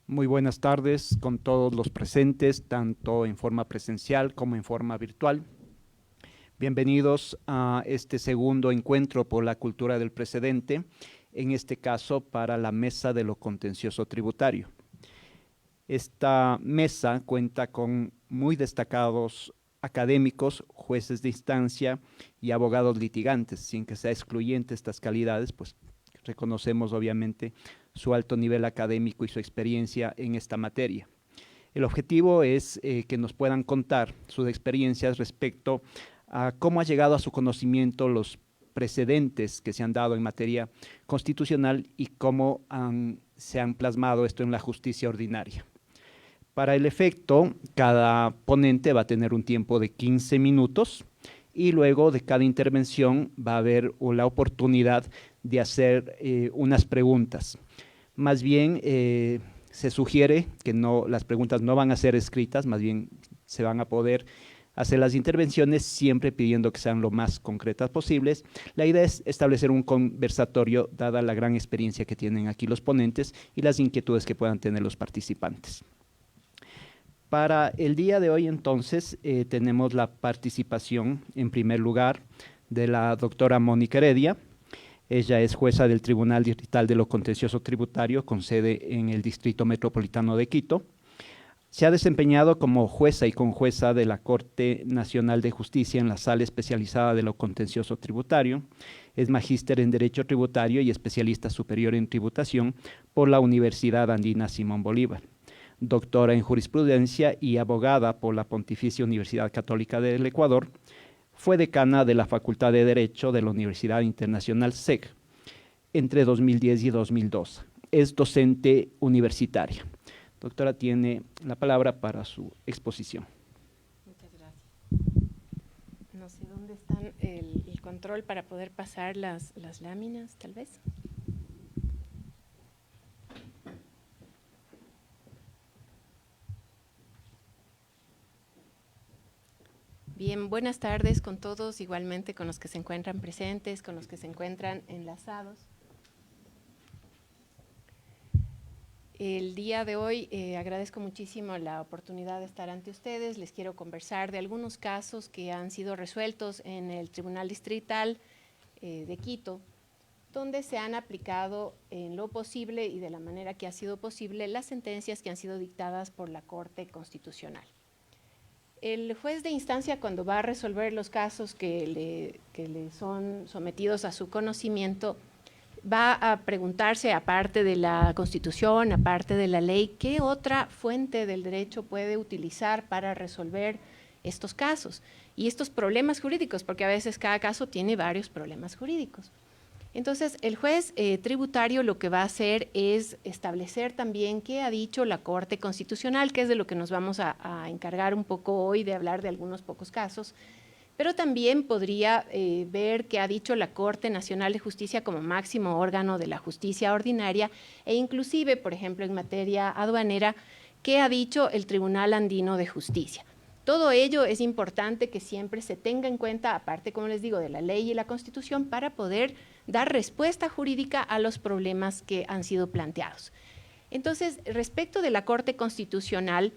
Muy buenas tardes con todos los presentes, tanto en forma presencial como en forma virtual. Bienvenidos a este segundo encuentro por la cultura del precedente, en este caso para la Mesa de lo Contencioso Tributario. Esta mesa cuenta con muy destacados académicos, jueces de instancia y abogados litigantes, sin que sea excluyente estas calidades, pues reconocemos obviamente su alto nivel académico y su experiencia en esta materia. El objetivo es que nos puedan contar sus experiencias respecto a cómo ha llegado a su conocimiento los precedentes que se han dado en materia constitucional y cómo se han plasmado esto en la justicia ordinaria. Para el efecto, cada ponente va a tener un tiempo de 15 minutos y luego de cada intervención va a haber la oportunidad de hacer unas preguntas. Más bien se sugiere que las preguntas no van a ser escritas, más bien se van a poder hacer las intervenciones siempre pidiendo que sean lo más concretas posibles. La idea es establecer un conversatorio dada la gran experiencia que tienen aquí los ponentes y las inquietudes que puedan tener los participantes. Para el día de hoy, entonces, tenemos la participación, en primer lugar, de la doctora Mónica Heredia. Ella es jueza del Tribunal Distrital de lo Contencioso Tributario, con sede en el Distrito Metropolitano de Quito. Se ha desempeñado como jueza y conjueza de la Corte Nacional de Justicia en la Sala Especializada de lo Contencioso Tributario. Es magíster en Derecho Tributario y especialista superior en tributación por la Universidad Andina Simón Bolívar. Doctora en Jurisprudencia y abogada por la Pontificia Universidad Católica del Ecuador. Fue decana de la Facultad de Derecho de la Universidad Internacional SEC entre 2010 y 2012. Es docente universitaria. Doctora, tiene la palabra para su exposición. Muchas gracias. No sé dónde están el control para poder pasar las láminas, tal vez. Bien, buenas tardes con todos, igualmente con los que se encuentran presentes, con los que se encuentran enlazados. El día de hoy agradezco muchísimo la oportunidad de estar ante ustedes. Les quiero conversar de algunos casos que han sido resueltos en el Tribunal Distrital de Quito, donde se han aplicado en lo posible y de la manera que ha sido posible las sentencias que han sido dictadas por la Corte Constitucional. El juez de instancia, cuando va a resolver los casos que le son sometidos a su conocimiento, va a preguntarse, aparte de la Constitución, aparte de la ley, ¿qué otra fuente del derecho puede utilizar para resolver estos casos y estos problemas jurídicos? Porque a veces cada caso tiene varios problemas jurídicos. Entonces, el juez tributario lo que va a hacer es establecer también qué ha dicho la Corte Constitucional, que es de lo que nos vamos a encargar un poco hoy, de hablar de algunos pocos casos, pero también podría ver qué ha dicho la Corte Nacional de Justicia como máximo órgano de la justicia ordinaria e inclusive, por ejemplo, en materia aduanera, qué ha dicho el Tribunal Andino de Justicia. Todo ello es importante que siempre se tenga en cuenta, aparte, como les digo, de la ley y la Constitución, para poder dar respuesta jurídica a los problemas que han sido planteados. Entonces, respecto de la Corte Constitucional,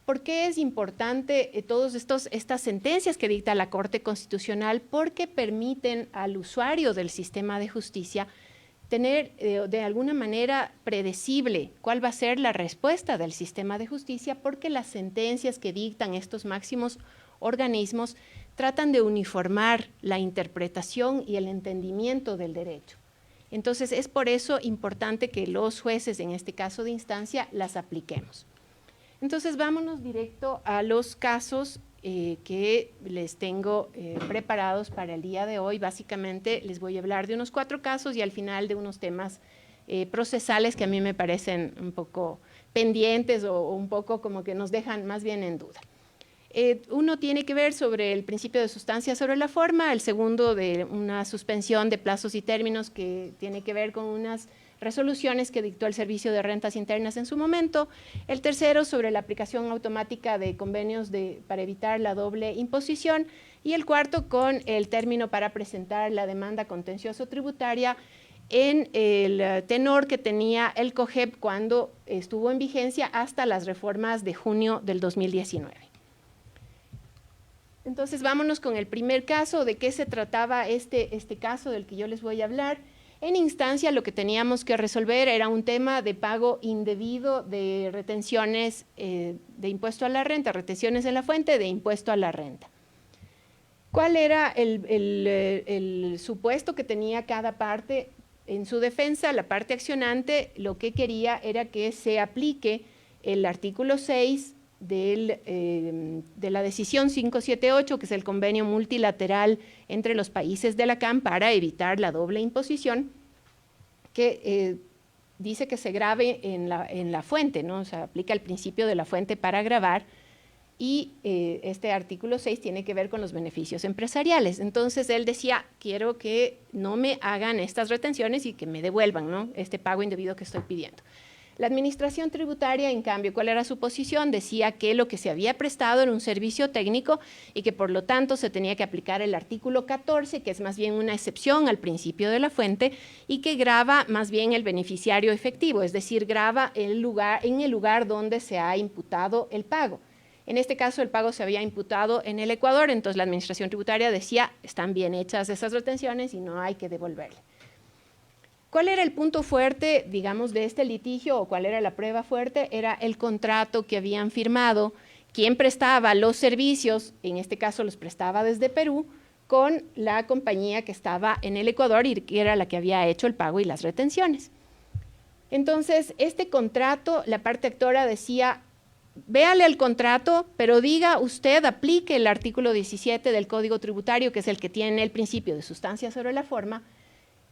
¿por qué es importante todas estas sentencias que dicta la Corte Constitucional? Porque permiten al usuario del sistema de justicia tener de alguna manera predecible cuál va a ser la respuesta del sistema de justicia, porque las sentencias que dictan estos máximos organismos tratan de uniformar la interpretación y el entendimiento del derecho. Entonces, es por eso importante que los jueces, en este caso de instancia, las apliquemos. Entonces, vámonos directo a los casos que les tengo preparados para el día de hoy. Básicamente, les voy a hablar de unos 4 casos y al final de unos temas procesales que a mí me parecen un poco pendientes o un poco como que nos dejan más bien en duda. Uno tiene que ver sobre el principio de sustancia sobre la forma, el segundo de una suspensión de plazos y términos que tiene que ver con unas resoluciones que dictó el Servicio de Rentas Internas en su momento, el tercero sobre la aplicación automática de convenios para evitar la doble imposición y el cuarto con el término para presentar la demanda contencioso tributaria en el tenor que tenía el COGEP cuando estuvo en vigencia hasta las reformas de junio del 2019. Entonces, vámonos con el primer caso. ¿De qué se trataba este caso del que yo les voy a hablar? En instancia, lo que teníamos que resolver era un tema de pago indebido de retenciones de impuesto a la renta, retenciones en la fuente de impuesto a la renta. ¿Cuál era el supuesto que tenía cada parte? En su defensa, la parte accionante lo que quería era que se aplique el artículo 6 de la decisión 578, que es el convenio multilateral entre los países de la CAM para evitar la doble imposición, que dice que se grave en la fuente, ¿no? O sea, aplica el principio de la fuente para gravar, y este artículo 6 tiene que ver con los beneficios empresariales. Entonces él decía, quiero que no me hagan estas retenciones y que me devuelvan, ¿no?, este pago indebido que estoy pidiendo. La administración tributaria, en cambio, ¿cuál era su posición? Decía que lo que se había prestado era un servicio técnico y que por lo tanto se tenía que aplicar el artículo 14, que es más bien una excepción al principio de la fuente y que grava más bien el beneficiario efectivo, es decir, grava en el lugar donde se ha imputado el pago. En este caso, el pago se había imputado en el Ecuador, entonces la administración tributaria decía, están bien hechas esas retenciones y no hay que devolverle. ¿Cuál era el punto fuerte, digamos, de este litigio, o cuál era la prueba fuerte? Era el contrato que habían firmado, quien prestaba los servicios, en este caso los prestaba desde Perú, con la compañía que estaba en el Ecuador y que era la que había hecho el pago y las retenciones. Entonces, este contrato, la parte actora decía, véale el contrato, pero diga usted, aplique el artículo 17 del Código Tributario, que es el que tiene el principio de sustancia sobre la forma,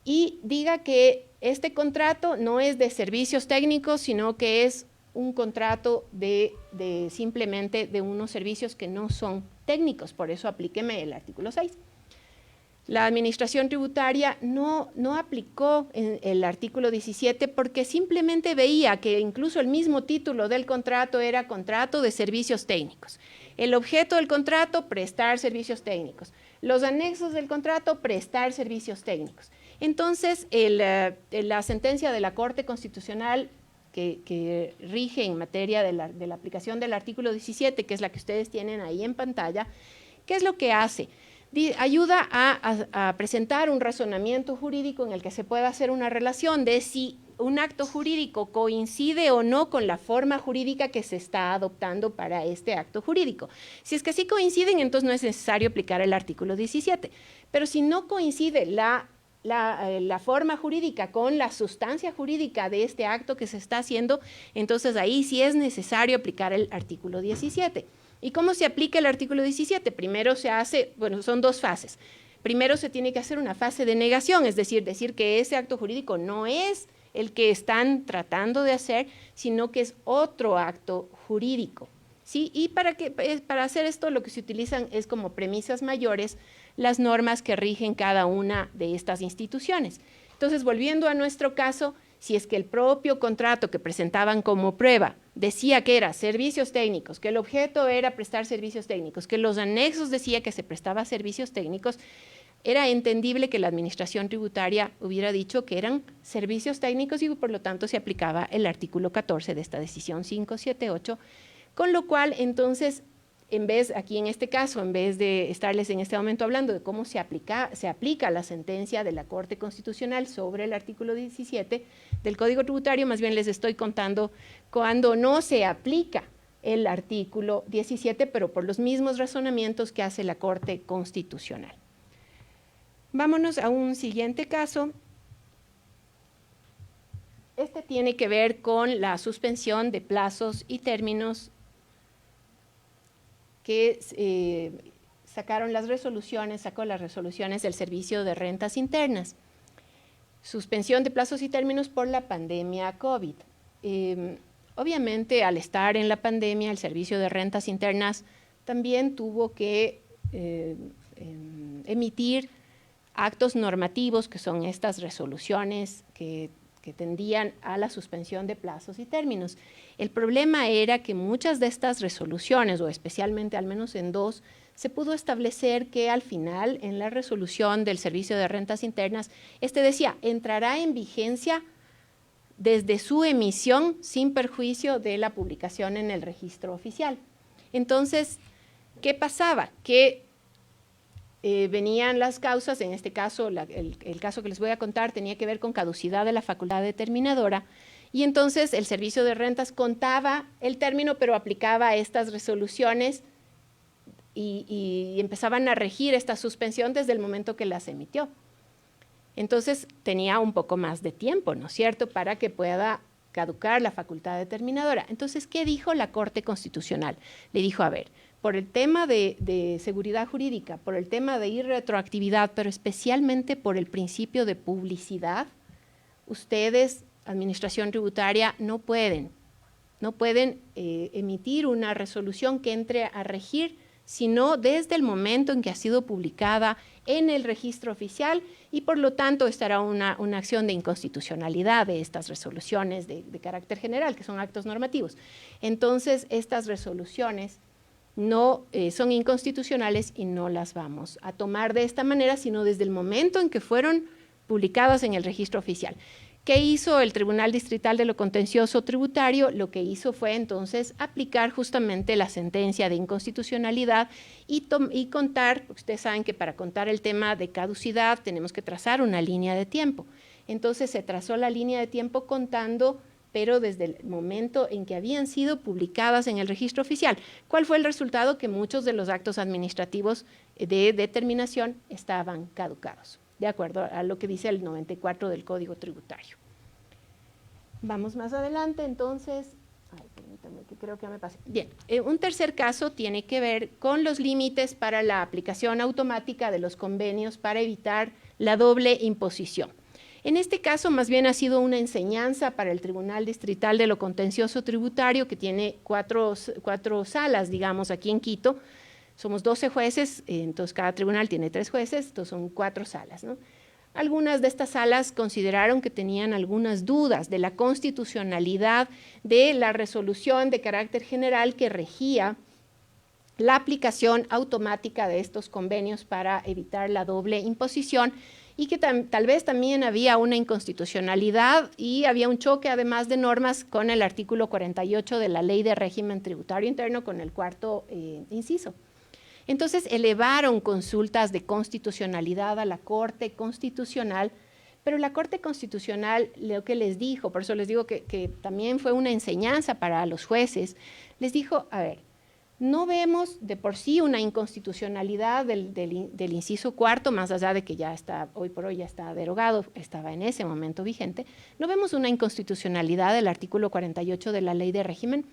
y diga que este contrato no es de servicios técnicos, sino que es un contrato simplemente de unos servicios que no son técnicos, por eso aplíqueme el artículo 6. La administración tributaria no aplicó el artículo 17 porque simplemente veía que incluso el mismo título del contrato era contrato de servicios técnicos. El objeto del contrato, prestar servicios técnicos. Los anexos del contrato, prestar servicios técnicos. Entonces, la sentencia de la Corte Constitucional que rige en materia de la aplicación del artículo 17, que es la que ustedes tienen ahí en pantalla, ¿qué es lo que hace? Ayuda a presentar un razonamiento jurídico en el que se pueda hacer una relación de si un acto jurídico coincide o no con la forma jurídica que se está adoptando para este acto jurídico. Si es que sí coinciden, entonces no es necesario aplicar el artículo 17. Pero si no coincide la forma jurídica con la sustancia jurídica de este acto que se está haciendo, entonces ahí sí es necesario aplicar el artículo 17. ¿Y cómo se aplica el artículo 17? Primero se hace, bueno, son dos fases. Primero se tiene que hacer una fase de negación, es decir que ese acto jurídico no es el que están tratando de hacer, sino que es otro acto jurídico, ¿sí? Y para hacer esto lo que se utilizan es como premisas mayores las normas que rigen cada una de estas instituciones. Entonces, volviendo a nuestro caso, si es que el propio contrato que presentaban como prueba decía que era servicios técnicos, que el objeto era prestar servicios técnicos, que los anexos decía que se prestaba servicios técnicos, era entendible que la administración tributaria hubiera dicho que eran servicios técnicos y por lo tanto se aplicaba el artículo 14 de esta decisión 578, con lo cual entonces, aquí en este caso, en vez de estarles en este momento hablando de cómo se aplica la sentencia de la Corte Constitucional sobre el artículo 17 del Código Tributario, más bien les estoy contando cuando no se aplica el artículo 17, pero por los mismos razonamientos que hace la Corte Constitucional. Vámonos a un siguiente caso. Este tiene que ver con la suspensión de plazos y términos que sacó las resoluciones del Servicio de Rentas Internas. Suspensión de plazos y términos por la pandemia COVID. Obviamente, al estar en la pandemia, el Servicio de Rentas Internas también tuvo que emitir actos normativos, que son estas resoluciones que que tendían a la suspensión de plazos y términos. El problema era que muchas de estas resoluciones, o especialmente al menos en dos, se pudo establecer que al final, en la resolución del Servicio de Rentas Internas, decía, entrará en vigencia desde su emisión sin perjuicio de la publicación en el registro oficial. Entonces, ¿qué pasaba? Que venían las causas, en este caso, el caso que les voy a contar tenía que ver con caducidad de la facultad determinadora, y entonces el Servicio de Rentas contaba el término, pero aplicaba estas resoluciones y empezaban a regir esta suspensión desde el momento que las emitió. Entonces tenía un poco más de tiempo, ¿no es cierto?, para que pueda caducar la facultad determinadora. Entonces, ¿qué dijo la Corte Constitucional? Le dijo, a ver, por el tema de seguridad jurídica, por el tema de irretroactividad, pero especialmente por el principio de publicidad, ustedes, Administración Tributaria, no pueden emitir una resolución que entre a regir, sino desde el momento en que ha sido publicada en el registro oficial, y por lo tanto estará una acción de inconstitucionalidad de estas resoluciones de carácter general, que son actos normativos. Entonces, estas resoluciones no son inconstitucionales y no las vamos a tomar de esta manera, sino desde el momento en que fueron publicadas en el registro oficial. ¿Qué hizo el Tribunal Distrital de lo Contencioso Tributario? Lo que hizo fue entonces aplicar justamente la sentencia de inconstitucionalidad y contar, porque ustedes saben que para contar el tema de caducidad tenemos que trazar una línea de tiempo. Entonces se trazó la línea de tiempo contando, pero desde el momento en que habían sido publicadas en el registro oficial. ¿Cuál fue el resultado? Que muchos de los actos administrativos de determinación estaban caducados, de acuerdo a lo que dice el 94 del Código Tributario. Vamos más adelante, entonces, permítame que creo que ya me pasé. Bien, un tercer caso tiene que ver con los límites para la aplicación automática de los convenios para evitar la doble imposición. En este caso, más bien ha sido una enseñanza para el Tribunal Distrital de lo Contencioso Tributario, que tiene cuatro salas, digamos, aquí en Quito. Somos 12 jueces, entonces cada tribunal tiene 3 jueces, entonces son 4 salas, ¿no? Algunas de estas salas consideraron que tenían algunas dudas de la constitucionalidad de la resolución de carácter general que regía la aplicación automática de estos convenios para evitar la doble imposición, y que tal vez también había una inconstitucionalidad y había un choque, además de normas, con el artículo 48 de la Ley de Régimen Tributario Interno, con el cuarto inciso. Entonces elevaron consultas de constitucionalidad a la Corte Constitucional, pero la Corte Constitucional lo que les dijo, por eso les digo que también fue una enseñanza para los jueces, les dijo, a ver, no vemos de por sí una inconstitucionalidad del inciso cuarto, más allá de que ya está, hoy por hoy ya está derogado, estaba en ese momento vigente, no vemos una inconstitucionalidad del artículo 48 de la Ley de Régimen,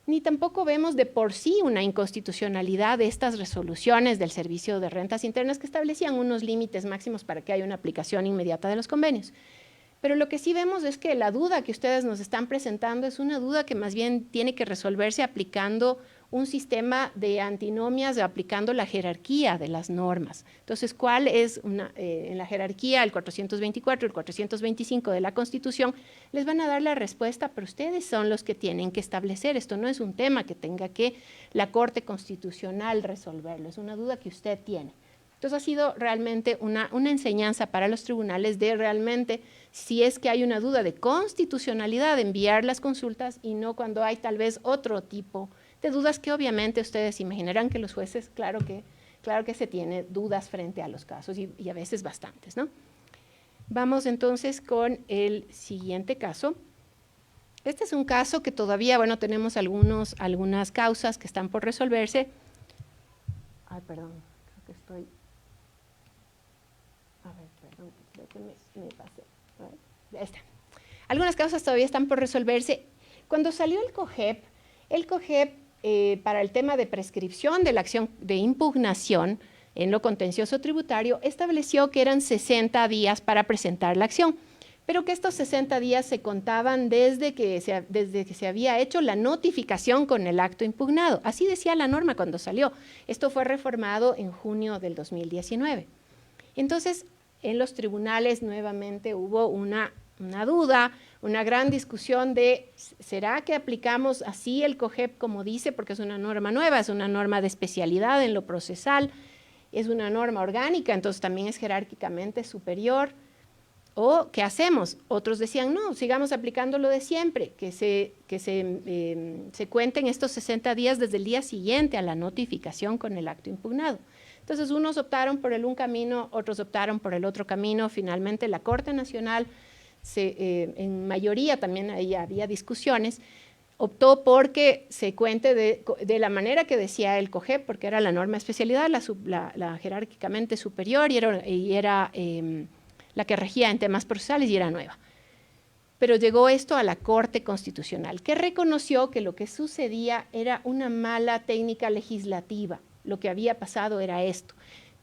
ni tampoco vemos de por sí una inconstitucionalidad de estas resoluciones del Servicio de Rentas Internas que establecían unos límites máximos para que haya una aplicación inmediata de los convenios. Pero lo que sí vemos es que la duda que ustedes nos están presentando es una duda que más bien tiene que resolverse aplicando un sistema de antinomias, aplicando la jerarquía de las normas. Entonces, ¿cuál es en la jerarquía? El 424 y el 425 de la Constitución les van a dar la respuesta, pero ustedes son los que tienen que establecer. Esto no es un tema que tenga que la Corte Constitucional resolverlo, es una duda que usted tiene. Entonces, ha sido realmente una enseñanza para los tribunales de realmente, si es que hay una duda de constitucionalidad, enviar las consultas, y no cuando hay tal vez otro tipo de dudas que obviamente ustedes imaginarán que los jueces, claro que se tiene dudas frente a los casos y a veces bastantes, ¿no? Vamos entonces con el siguiente caso. Este es un caso que todavía, bueno, tenemos algunas causas que están por resolverse. Ay, perdón, creo que estoy... A ver, perdón, creo que me pasé. A ver, ya está. Algunas causas todavía están por resolverse. Cuando salió el COGEP, para el tema de prescripción de la acción de impugnación en lo contencioso tributario, estableció que eran 60 días para presentar la acción, pero que estos 60 días se contaban desde que se había hecho la notificación con el acto impugnado. Así decía la norma cuando salió. Esto fue reformado en junio del 2019. Entonces, en los tribunales nuevamente hubo una una duda, una gran discusión de ¿será que aplicamos así el COGEP como dice? Porque es una norma nueva, es una norma de especialidad en lo procesal, es una norma orgánica, entonces también es jerárquicamente superior. ¿O qué hacemos? Otros decían, no, sigamos aplicando lo de siempre, que se cuenten estos 60 días desde el día siguiente a la notificación con el acto impugnado. Entonces, unos optaron por un camino, otros optaron por el otro camino. Finalmente, la Corte Nacional, en mayoría también ahí había discusiones, optó porque se cuente de la manera que decía el COGEP, porque era la norma de especialidad, la jerárquicamente superior y era la que regía en temas procesales y era nueva. Pero llegó esto a la Corte Constitucional, que reconoció que lo que sucedía era una mala técnica legislativa. Lo que había pasado era esto,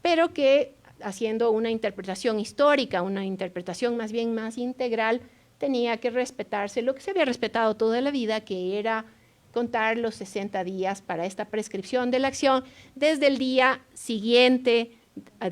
pero que haciendo una interpretación histórica, una interpretación más bien más integral, tenía que respetarse lo que se había respetado toda la vida, que era contar los 60 días para esta prescripción de la acción desde el día siguiente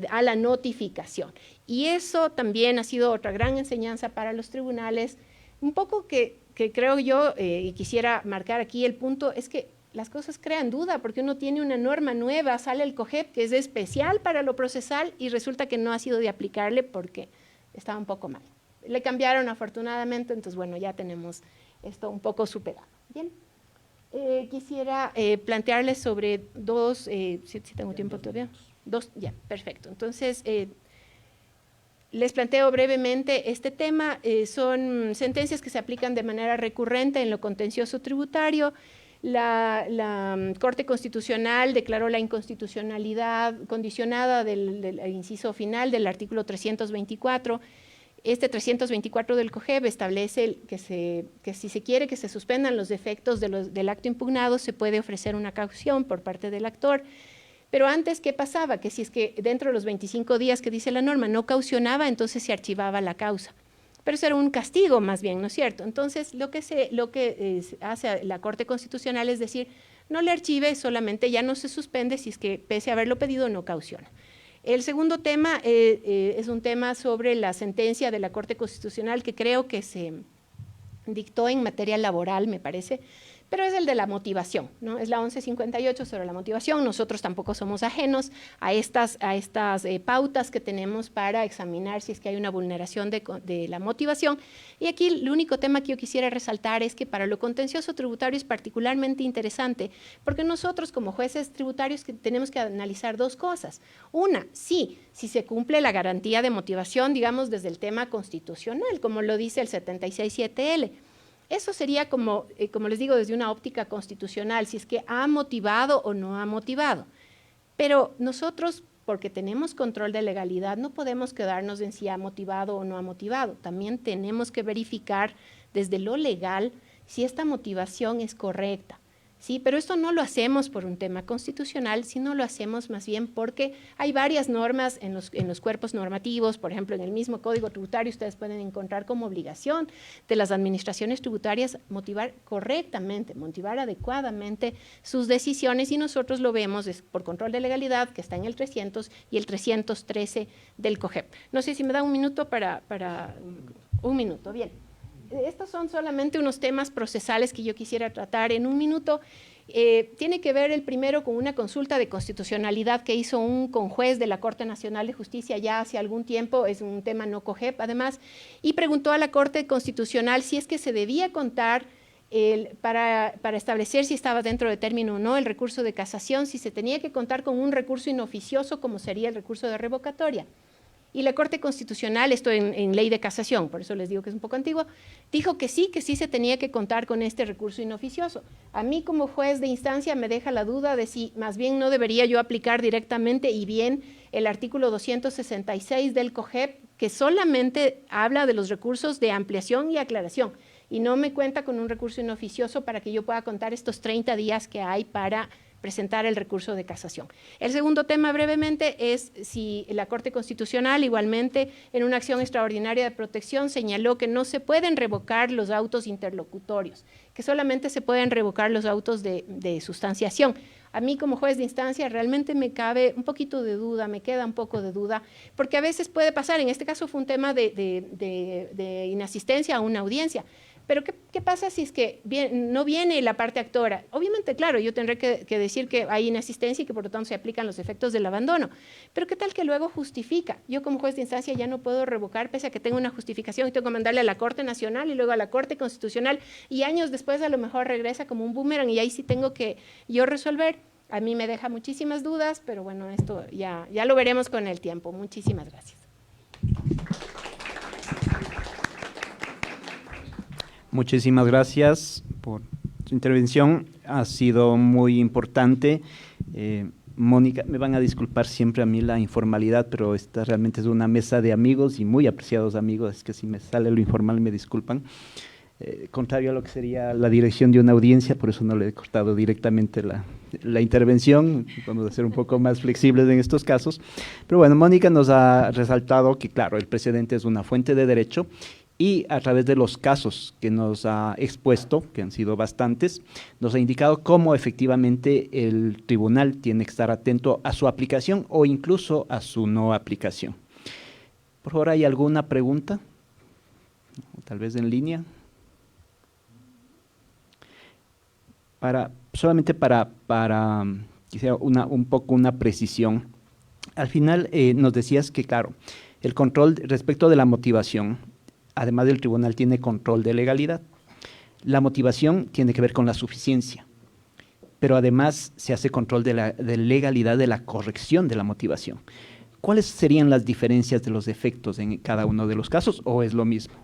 a la notificación. Y eso también ha sido otra gran enseñanza para los tribunales, un poco que creo yo, y quisiera marcar aquí el punto, es que las cosas crean duda, porque uno tiene una norma nueva, sale el COGEP, que es especial para lo procesal, y resulta que no ha sido de aplicarle porque estaba un poco mal. Le cambiaron afortunadamente, entonces bueno, ya tenemos esto un poco superado. Bien, quisiera plantearles sobre dos, si tengo tiempo todavía, ya, perfecto. Entonces, les planteo brevemente este tema. Son sentencias que se aplican de manera recurrente en lo contencioso tributario. La Corte Constitucional declaró la inconstitucionalidad condicionada del inciso final del artículo 324. Este 324 del COGEB establece que si se quiere que se suspendan los defectos del acto impugnado, se puede ofrecer una caución por parte del actor. Pero antes, ¿qué pasaba? Que si es que dentro de los 25 días que dice la norma no caucionaba, entonces se archivaba la causa. Pero eso era un castigo más bien, ¿no es cierto? Entonces, lo que hace la Corte Constitucional es decir, no le archive, solamente ya no se suspende si es que pese a haberlo pedido no cauciona. El segundo tema es un tema sobre la sentencia de la Corte Constitucional que creo que se dictó en materia laboral, me parece, pero es el de la motivación, ¿no? Es la 1158 sobre la motivación. Nosotros tampoco somos ajenos a estas pautas que tenemos para examinar si es que hay una vulneración de la motivación. Y aquí el único tema que yo quisiera resaltar es que para lo contencioso tributario es particularmente interesante, porque nosotros como jueces tributarios tenemos que analizar dos cosas. Una, si se cumple la garantía de motivación, digamos, desde el tema constitucional, como lo dice el 76.7L. Eso sería como les digo, desde una óptica constitucional, si es que ha motivado o no ha motivado. Pero nosotros, porque tenemos control de legalidad, no podemos quedarnos en si ha motivado o no ha motivado. También tenemos que verificar desde lo legal si esta motivación es correcta. Sí, pero esto no lo hacemos por un tema constitucional, sino lo hacemos más bien porque hay varias normas en los cuerpos normativos, por ejemplo, en el mismo Código Tributario ustedes pueden encontrar como obligación de las administraciones tributarias motivar correctamente, motivar adecuadamente sus decisiones y nosotros lo vemos por control de legalidad que está en el 300 y el 313 del COGEP. No sé si me da un minuto para un minuto, bien. Estos son solamente unos temas procesales que yo quisiera tratar en un minuto. Tiene que ver el primero con una consulta de constitucionalidad que hizo un conjuez de la Corte Nacional de Justicia ya hace algún tiempo, es un tema no COGEP además, y preguntó a la Corte Constitucional si es que se debía contar para establecer si estaba dentro de término o no el recurso de casación, si se tenía que contar con un recurso inoficioso como sería el recurso de revocatoria. Y la Corte Constitucional, esto en ley de casación, por eso les digo que es un poco antiguo, dijo que sí se tenía que contar con este recurso inoficioso. A mí como juez de instancia me deja la duda de si más bien no debería yo aplicar directamente y bien el artículo 266 del COGEP, que solamente habla de los recursos de ampliación y aclaración, y no me cuenta con un recurso inoficioso para que yo pueda contar estos 30 días que hay para presentar el recurso de casación. El segundo tema brevemente es si la Corte Constitucional igualmente en una acción extraordinaria de protección señaló que no se pueden revocar los autos interlocutorios, que solamente se pueden revocar los autos de sustanciación. A mí como juez de instancia realmente me cabe un poquito de duda, me queda un poco de duda, porque a veces puede pasar, en este caso fue un tema de inasistencia a una audiencia, pero ¿qué pasa si es que no viene la parte actora? Obviamente, claro, yo tendré que decir que hay inasistencia y que por lo tanto se aplican los efectos del abandono, pero ¿qué tal que luego justifica? Yo como juez de instancia ya no puedo revocar pese a que tengo una justificación y tengo que mandarle a la Corte Nacional y luego a la Corte Constitucional y años después a lo mejor regresa como un boomerang y ahí sí tengo que yo resolver. A mí me deja muchísimas dudas, pero bueno, esto ya lo veremos con el tiempo. Muchísimas gracias. Muchísimas gracias por su intervención, ha sido muy importante. Mónica, me van a disculpar siempre a mí la informalidad, pero esta realmente es una mesa de amigos y muy apreciados amigos, es que si me sale lo informal me disculpan. Contrario a lo que sería la dirección de una audiencia, por eso no le he cortado directamente la intervención, vamos a ser un poco más flexibles en estos casos. Pero bueno, Mónica nos ha resaltado que, claro, el precedente es una fuente de derecho y a través de los casos que nos ha expuesto, que han sido bastantes, nos ha indicado cómo efectivamente el tribunal tiene que estar atento a su aplicación o incluso a su no aplicación. Por favor, ¿hay alguna pregunta? Tal vez en línea. Solamente para quizá un poco una precisión. Al final nos decías que, claro, el control respecto de la motivación, además del tribunal tiene control de legalidad. La motivación tiene que ver con la suficiencia, pero además se hace control de legalidad de la corrección de la motivación. ¿Cuáles serían las diferencias de los efectos en cada uno de los casos o es lo mismo?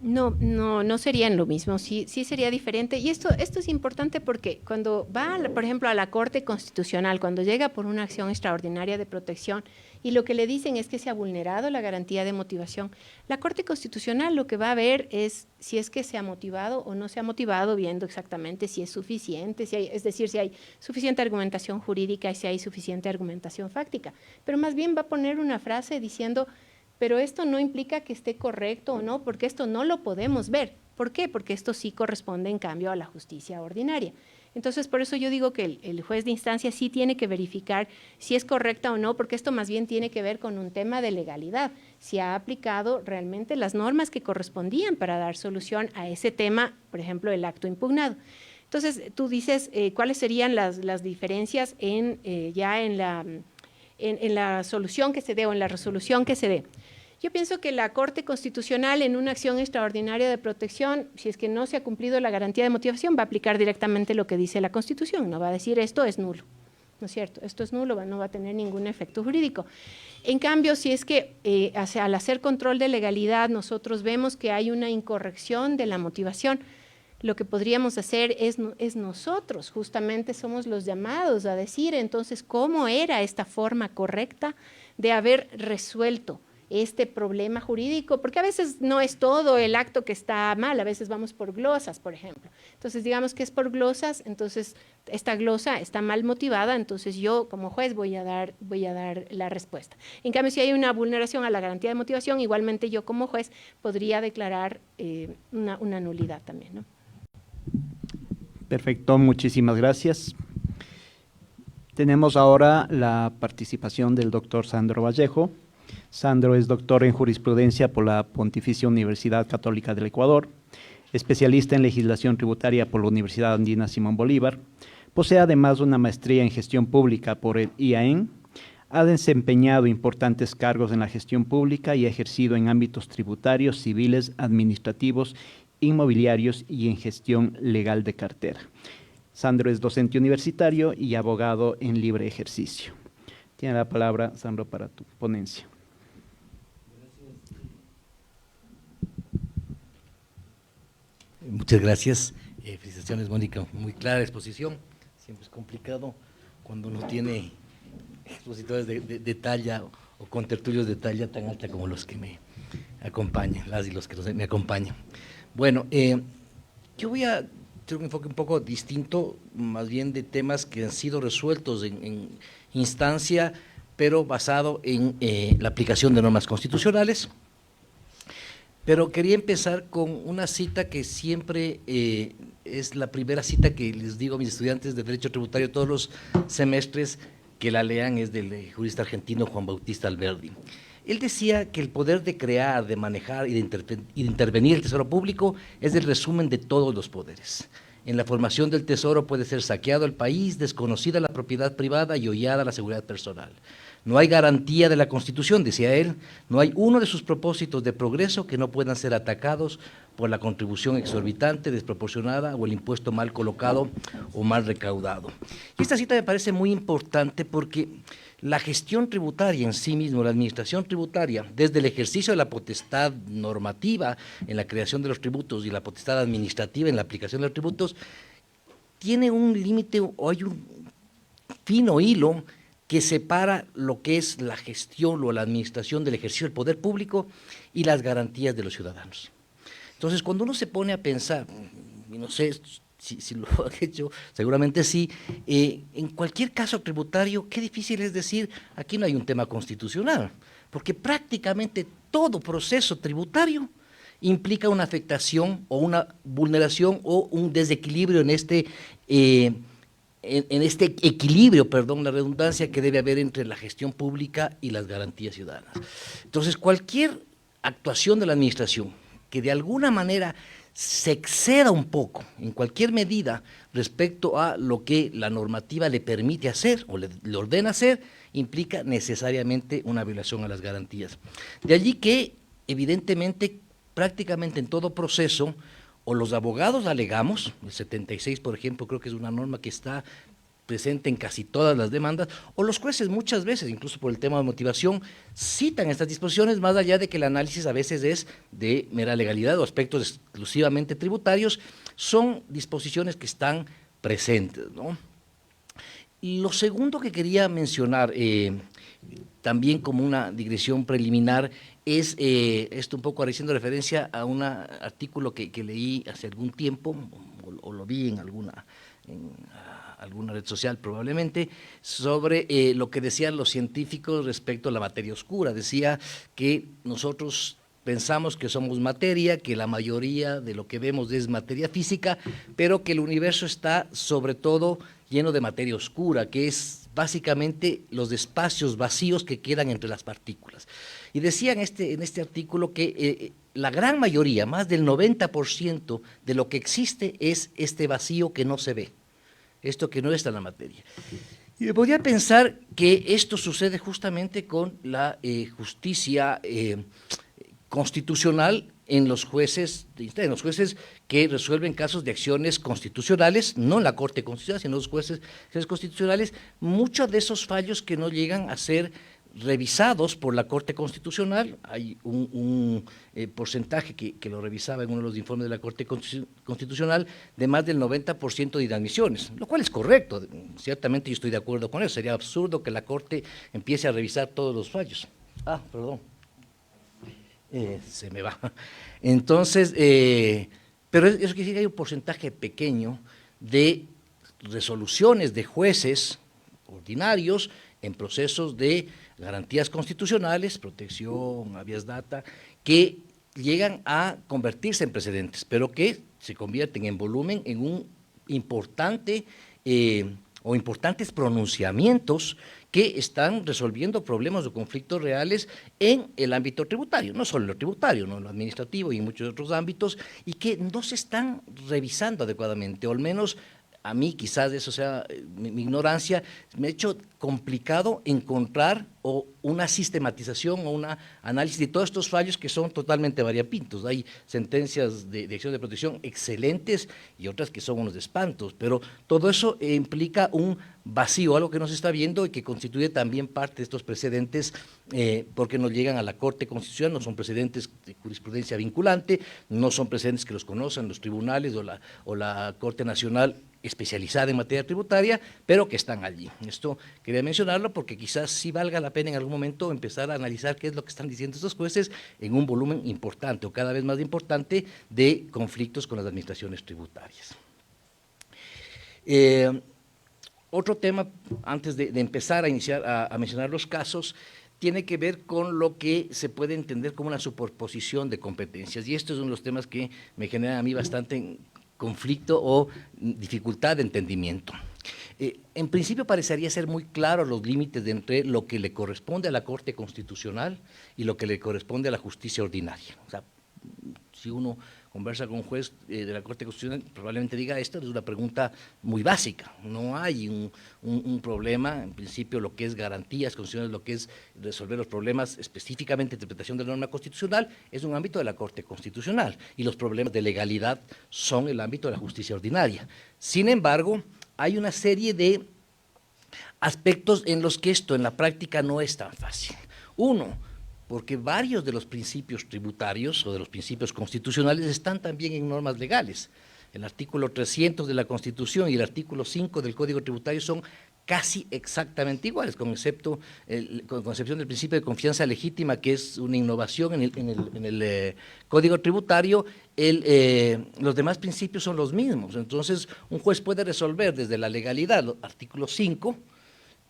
No serían lo mismo, sí sería diferente. Y esto es importante porque cuando va, por ejemplo, a la Corte Constitucional, cuando llega por una acción extraordinaria de protección y lo que le dicen es que se ha vulnerado la garantía de motivación, la Corte Constitucional lo que va a ver es si es que se ha motivado o no se ha motivado, viendo exactamente si es suficiente, es decir, si hay suficiente argumentación jurídica y si hay suficiente argumentación fáctica. Pero más bien va a poner una frase diciendo: pero esto no implica que esté correcto o no, porque esto no lo podemos ver. ¿Por qué? Porque esto sí corresponde, en cambio, a la justicia ordinaria. Entonces, por eso yo digo que el juez de instancia sí tiene que verificar si es correcta o no, porque esto más bien tiene que ver con un tema de legalidad, si ha aplicado realmente las normas que correspondían para dar solución a ese tema, por ejemplo, el acto impugnado. Entonces, tú dices cuáles serían las diferencias en la solución que se dé o en la resolución que se dé. Yo pienso que la Corte Constitucional, en una acción extraordinaria de protección, si es que no se ha cumplido la garantía de motivación, va a aplicar directamente lo que dice la Constitución, no va a decir esto es nulo, ¿no es cierto? Esto es nulo, no va a tener ningún efecto jurídico. En cambio, si es que al hacer control de legalidad nosotros vemos que hay una incorrección de la motivación, lo que podríamos hacer es nosotros, justamente somos los llamados a decir entonces cómo era esta forma correcta de haber resuelto este problema jurídico, porque a veces no es todo el acto que está mal, a veces vamos por glosas, por ejemplo. Entonces, digamos que es por glosas, entonces esta glosa está mal motivada, entonces yo como juez voy a dar la respuesta. En cambio, si hay una vulneración a la garantía de motivación, igualmente yo como juez podría declarar una nulidad también, ¿no? Perfecto, muchísimas gracias. Tenemos ahora la participación del doctor Sandro Vallejo. Sandro es doctor en jurisprudencia por la Pontificia Universidad Católica del Ecuador, especialista en legislación tributaria por la Universidad Andina Simón Bolívar, posee además una maestría en gestión pública por el IAEN, ha desempeñado importantes cargos en la gestión pública y ha ejercido en ámbitos tributarios, civiles, administrativos, inmobiliarios y en gestión legal de cartera. Sandro es docente universitario y abogado en libre ejercicio. Tiene la palabra, Sandro, para tu ponencia. Muchas gracias. Felicitaciones, Mónica. Muy clara exposición. Siempre es complicado cuando uno tiene expositores de talla o contertulios de talla tan alta como los que me acompañan, las y los que me acompañan. Bueno, yo voy a tener un enfoque un poco distinto, más bien de temas que han sido resueltos en instancia, pero basado en la aplicación de normas constitucionales. pero quería empezar con una cita que siempre es la primera cita que les digo a mis estudiantes de Derecho Tributario todos los semestres que la lean, es del jurista argentino Juan Bautista Alberdi. Él decía que el poder de crear, de manejar y de intervenir el tesoro público es el resumen de todos los poderes. En la formación del tesoro puede ser saqueado el país, desconocida la propiedad privada y hollada la seguridad personal. No hay garantía de la Constitución, decía él, no hay uno de sus propósitos de progreso que no puedan ser atacados por la contribución exorbitante, desproporcionada o el impuesto mal colocado o mal recaudado. Y esta cita me parece muy importante porque la gestión tributaria en sí mismo, la administración tributaria, desde el ejercicio de la potestad normativa en la creación de los tributos y la potestad administrativa en la aplicación de los tributos, tiene un límite o hay un fino hilo que separa lo que es la gestión o la administración del ejercicio del poder público y las garantías de los ciudadanos. Entonces, cuando uno se pone a pensar, y no sé si lo han hecho, seguramente sí, en cualquier caso tributario, qué difícil es decir, aquí no hay un tema constitucional, porque prácticamente todo proceso tributario implica una afectación o una vulneración o un desequilibrio en este equilibrio, perdón, la redundancia que debe haber entre la gestión pública y las garantías ciudadanas. Entonces, cualquier actuación de la administración que de alguna manera se exceda un poco, en cualquier medida, respecto a lo que la normativa le permite hacer o le ordena hacer, implica necesariamente una violación a las garantías. De allí que, evidentemente, prácticamente en todo proceso, o los abogados alegamos, el 76, por ejemplo, creo que es una norma que está presente en casi todas las demandas, o los jueces muchas veces, incluso por el tema de motivación, citan estas disposiciones, más allá de que el análisis a veces es de mera legalidad o aspectos exclusivamente tributarios, son disposiciones que están presentes, ¿no? Lo segundo que quería mencionar, también como una digresión preliminar, es esto un poco haciendo referencia a un artículo que leí hace algún tiempo, o lo vi en alguna red social probablemente, sobre lo que decían los científicos respecto a la materia oscura. Decía que nosotros pensamos que somos materia, que la mayoría de lo que vemos es materia física, pero que el universo está sobre todo lleno de materia oscura, que es básicamente los espacios vacíos que quedan entre las partículas. Y decía en este artículo que la gran mayoría, más del 90% de lo que existe es este vacío que no se ve, esto que no está en la materia. Y me podría pensar que esto sucede justamente con la justicia constitucional en los jueces que resuelven casos de acciones constitucionales, no en la Corte Constitucional, sino los jueces constitucionales, muchos de esos fallos que no llegan a ser revisados por la Corte Constitucional, hay un porcentaje que lo revisaba en uno de los informes de la Corte Constitucional, de más del 90% de inadmisiones, lo cual es correcto, ciertamente yo estoy de acuerdo con eso, sería absurdo que la Corte empiece a revisar todos los fallos. Perdón. Se me va. Entonces, pero eso quiere decir que hay un porcentaje pequeño de resoluciones de jueces ordinarios en procesos de garantías constitucionales, protección, habeas data, que llegan a convertirse en precedentes, pero que se convierten en volumen en un importante o importantes pronunciamientos que están resolviendo problemas o conflictos reales en el ámbito tributario, no solo en lo tributario, no en lo administrativo y en muchos otros ámbitos, y que no se están revisando adecuadamente, o al menos a mí quizás eso sea mi ignorancia, me ha hecho complicado encontrar una sistematización o un análisis de todos estos fallos que son totalmente variopintos. Hay sentencias de acción de protección excelentes y otras que son unos espantos, pero todo eso implica un vacío, algo que no se está viendo y que constituye también parte de estos precedentes porque no llegan a la Corte Constitucional, no son precedentes de jurisprudencia vinculante, no son precedentes que los conocen los tribunales o la Corte Nacional especializada en materia tributaria, pero que están allí. Esto quería mencionarlo porque quizás sí valga la pena en algún momento empezar a analizar qué es lo que están diciendo estos jueces en un volumen importante o cada vez más importante de conflictos con las administraciones tributarias. Otro tema, antes de empezar a mencionar los casos, tiene que ver con lo que se puede entender como una superposición de competencias, y esto es uno de los temas que me genera a mí bastante conflicto o dificultad de entendimiento. En principio parecería ser muy claros los límites entre lo que le corresponde a la Corte Constitucional y lo que le corresponde a la justicia ordinaria. O sea, si uno conversa con un juez de la Corte Constitucional, probablemente diga, esto es una pregunta muy básica, no hay un problema, en principio lo que es garantías constitucionales, lo que es resolver los problemas específicamente de interpretación de la norma constitucional, es un ámbito de la Corte Constitucional, y los problemas de legalidad son el ámbito de la justicia ordinaria. Sin embargo, hay una serie de aspectos en los que esto en la práctica no es tan fácil. Uno, porque varios de los principios tributarios o de los principios constitucionales están también en normas legales. El artículo 300 de la Constitución y el artículo 5 del Código Tributario son casi exactamente iguales, con excepción del principio de confianza legítima, que es una innovación en el Código Tributario. Los demás principios son los mismos. Entonces, un juez puede resolver desde la legalidad, el artículo 5,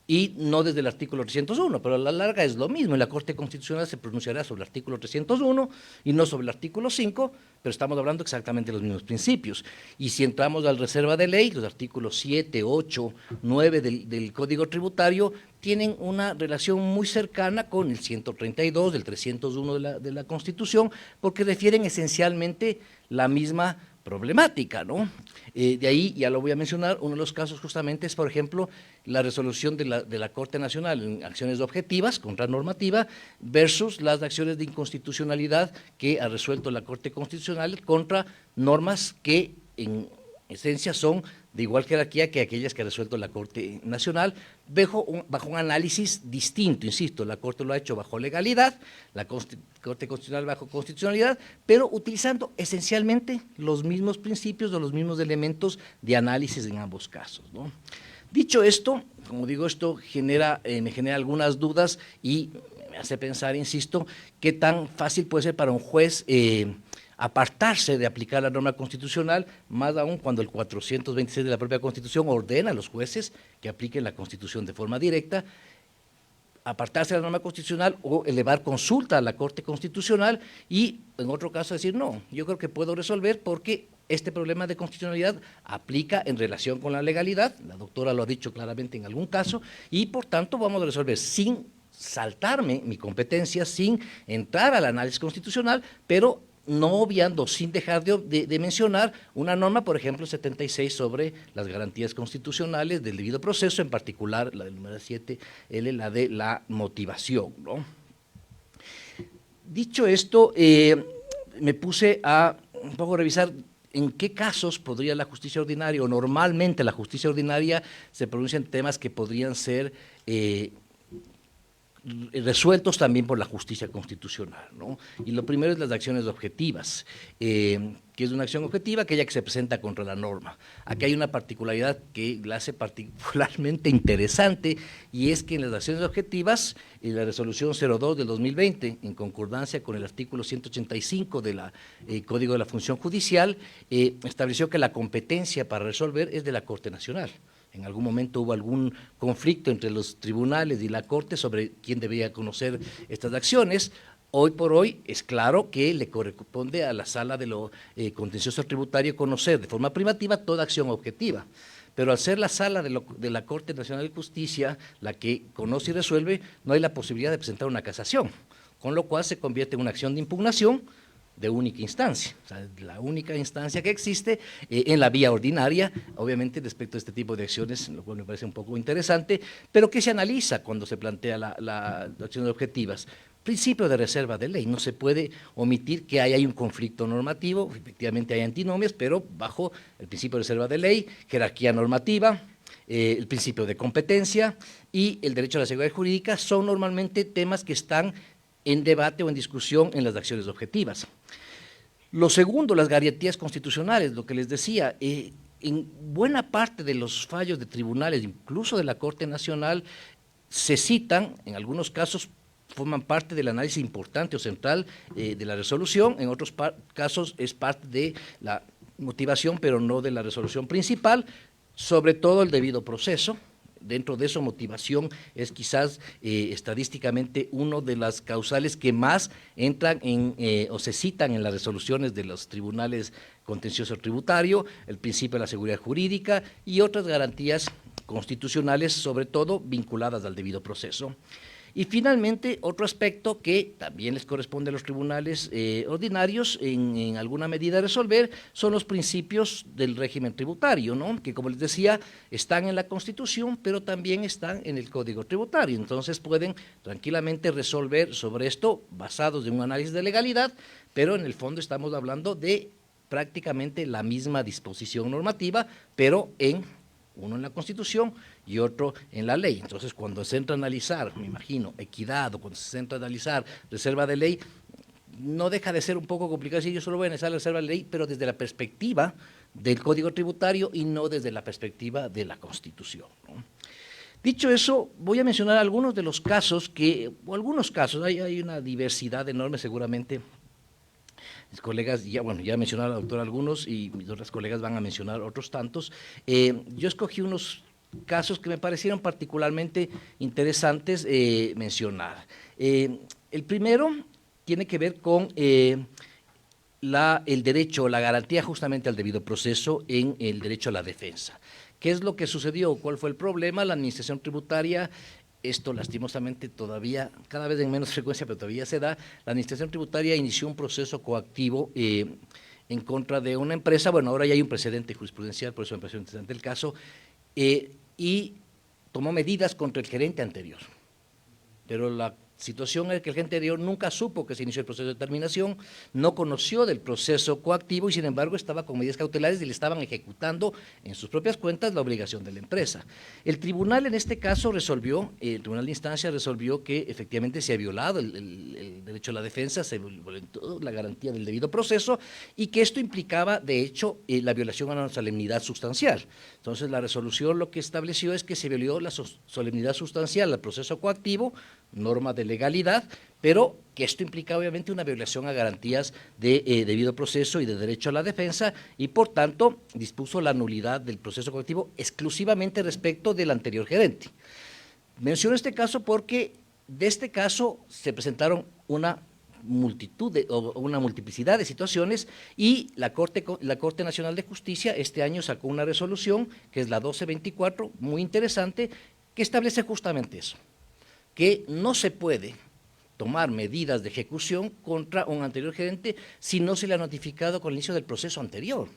y no desde el artículo 301, pero a la larga es lo mismo, y la Corte Constitucional se pronunciará sobre el artículo 301 y no sobre el artículo 5, pero estamos hablando exactamente de los mismos principios. Y si entramos a la reserva de ley, los artículos 7, 8, 9 del Código Tributario tienen una relación muy cercana con el 132, del 301 de la Constitución, porque refieren esencialmente la misma problemática, ¿no? De ahí, ya lo voy a mencionar, uno de los casos justamente es, por ejemplo, la resolución de la Corte Nacional en acciones objetivas contra normativa versus las acciones de inconstitucionalidad que ha resuelto la Corte Constitucional contra normas que en esencia son de igual jerarquía que aquellas que ha resuelto la Corte Nacional, bajo un análisis distinto, insisto, la Corte lo ha hecho bajo legalidad, la Corte Constitucional bajo constitucionalidad, pero utilizando esencialmente los mismos principios o los mismos elementos de análisis en ambos casos, ¿no? Dicho esto, como digo, esto me genera algunas dudas y me hace pensar, insisto, qué tan fácil puede ser para un juez apartarse de aplicar la norma constitucional, más aún cuando el 426 de la propia Constitución ordena a los jueces que apliquen la Constitución de forma directa, apartarse de la norma constitucional o elevar consulta a la Corte Constitucional y en otro caso decir, no, yo creo que puedo resolver porque este problema de constitucionalidad aplica en relación con la legalidad, la doctora lo ha dicho claramente en algún caso, y por tanto vamos a resolver sin saltarme mi competencia, sin entrar al análisis constitucional, pero no obviando, sin dejar de mencionar una norma, por ejemplo, 76 sobre las garantías constitucionales del debido proceso, en particular la del número 7L, la de la motivación, ¿no? Dicho esto, me puse a un poco revisar en qué casos podría la justicia ordinaria, o normalmente la justicia ordinaria se pronuncia en temas que podrían ser resueltos también por la justicia constitucional, ¿no? Y lo primero es las acciones objetivas, que es una acción objetiva aquella que se presenta contra la norma. Aquí hay una particularidad que la hace particularmente interesante, y es que en las acciones objetivas, en la resolución 02 del 2020, en concordancia con el artículo 185 del Código de la Función Judicial, estableció que la competencia para resolver es de la Corte Nacional. En algún momento hubo algún conflicto entre los tribunales y la Corte sobre quién debía conocer estas acciones. Hoy por hoy es claro que le corresponde a la Sala de lo Contencioso Tributario conocer de forma privativa toda acción objetiva. Pero al ser la Sala de la Corte Nacional de Justicia la que conoce y resuelve, no hay la posibilidad de presentar una casación, con lo cual se convierte en una acción de impugnación de única instancia, o sea, la única instancia que existe en la vía ordinaria, obviamente respecto a este tipo de acciones, lo cual me parece un poco interesante, pero que se analiza cuando se plantea las acciones objetivas. Principio de reserva de ley, no se puede omitir que hay un conflicto normativo, efectivamente hay antinomias, pero bajo el principio de reserva de ley, jerarquía normativa, el principio de competencia y el derecho a la seguridad jurídica son normalmente temas que están en debate o en discusión en las acciones objetivas. Lo segundo, las garantías constitucionales, lo que les decía, en buena parte de los fallos de tribunales, incluso de la Corte Nacional, se citan, en algunos casos forman parte del análisis importante o central de la resolución, en otros casos es parte de la motivación, pero no de la resolución principal, sobre todo el debido proceso, dentro de eso motivación es quizás estadísticamente una de las causales que más entran o se citan en las resoluciones de los tribunales contencioso tributario, el principio de la seguridad jurídica y otras garantías constitucionales, sobre todo vinculadas al debido proceso. Y finalmente, otro aspecto que también les corresponde a los tribunales ordinarios en alguna medida resolver son los principios del régimen tributario, ¿no? Que como les decía, están en la Constitución, pero también están en el Código Tributario. Entonces pueden tranquilamente resolver sobre esto basados en un análisis de legalidad, pero en el fondo estamos hablando de prácticamente la misma disposición normativa, pero uno en la Constitución y otro en la ley. Entonces, cuando se entra a analizar, me imagino, equidad, o cuando se entra a analizar reserva de ley, no deja de ser un poco complicado decir, yo solo voy a analizar la reserva de ley, pero desde la perspectiva del Código Tributario y no desde la perspectiva de la Constitución, ¿no? Dicho eso, voy a mencionar algunos de los casos hay una diversidad enorme seguramente. Mis colegas, ya mencionaron la doctora algunos y mis otras colegas van a mencionar otros tantos. Yo escogí unos casos que me parecieron particularmente interesantes mencionar. El primero tiene que ver con el derecho, la garantía justamente al debido proceso en el derecho a la defensa. ¿Qué es lo que sucedió? ¿Cuál fue el problema? La administración tributaria, esto lastimosamente todavía, cada vez en menos frecuencia, pero todavía se da, la administración tributaria inició un proceso coactivo en contra de una empresa, bueno, ahora ya hay un precedente jurisprudencial, por eso me pareció interesante el caso, y tomó medidas contra el gerente anterior, pero la situación es que el gerente anterior nunca supo que se inició el proceso de terminación, no conoció del proceso coactivo y sin embargo estaba con medidas cautelares y le estaban ejecutando en sus propias cuentas la obligación de la empresa. El tribunal en este caso resolvió, el tribunal de instancia resolvió que efectivamente se ha violado el derecho a la defensa, se violentó la garantía del debido proceso y que esto implicaba de hecho la violación a una solemnidad sustancial. Entonces la resolución lo que estableció es que se violó la solemnidad sustancial al proceso coactivo, norma de legalidad, pero que esto implica obviamente una violación a garantías de debido proceso y de derecho a la defensa y por tanto dispuso la nulidad del proceso coactivo exclusivamente respecto del anterior gerente. Menciono este caso porque de este caso se presentaron una multiplicidad de situaciones y la Corte Nacional de Justicia este año sacó una resolución que es la 1224, muy interesante, que establece justamente eso, que no se puede tomar medidas de ejecución contra un anterior gerente si no se le ha notificado con el inicio del proceso anterior,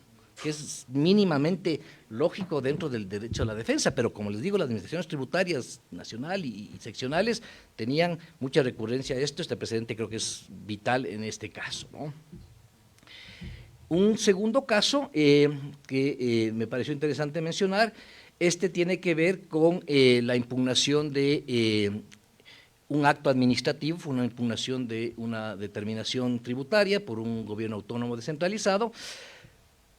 que es mínimamente lógico dentro del derecho a la defensa, pero como les digo, las administraciones tributarias nacional y seccionales tenían mucha recurrencia a esto, este precedente creo que es vital en este caso, ¿no? Un segundo caso que me pareció interesante mencionar, este tiene que ver con la impugnación de un acto administrativo, fue una impugnación de una determinación tributaria por un gobierno autónomo descentralizado,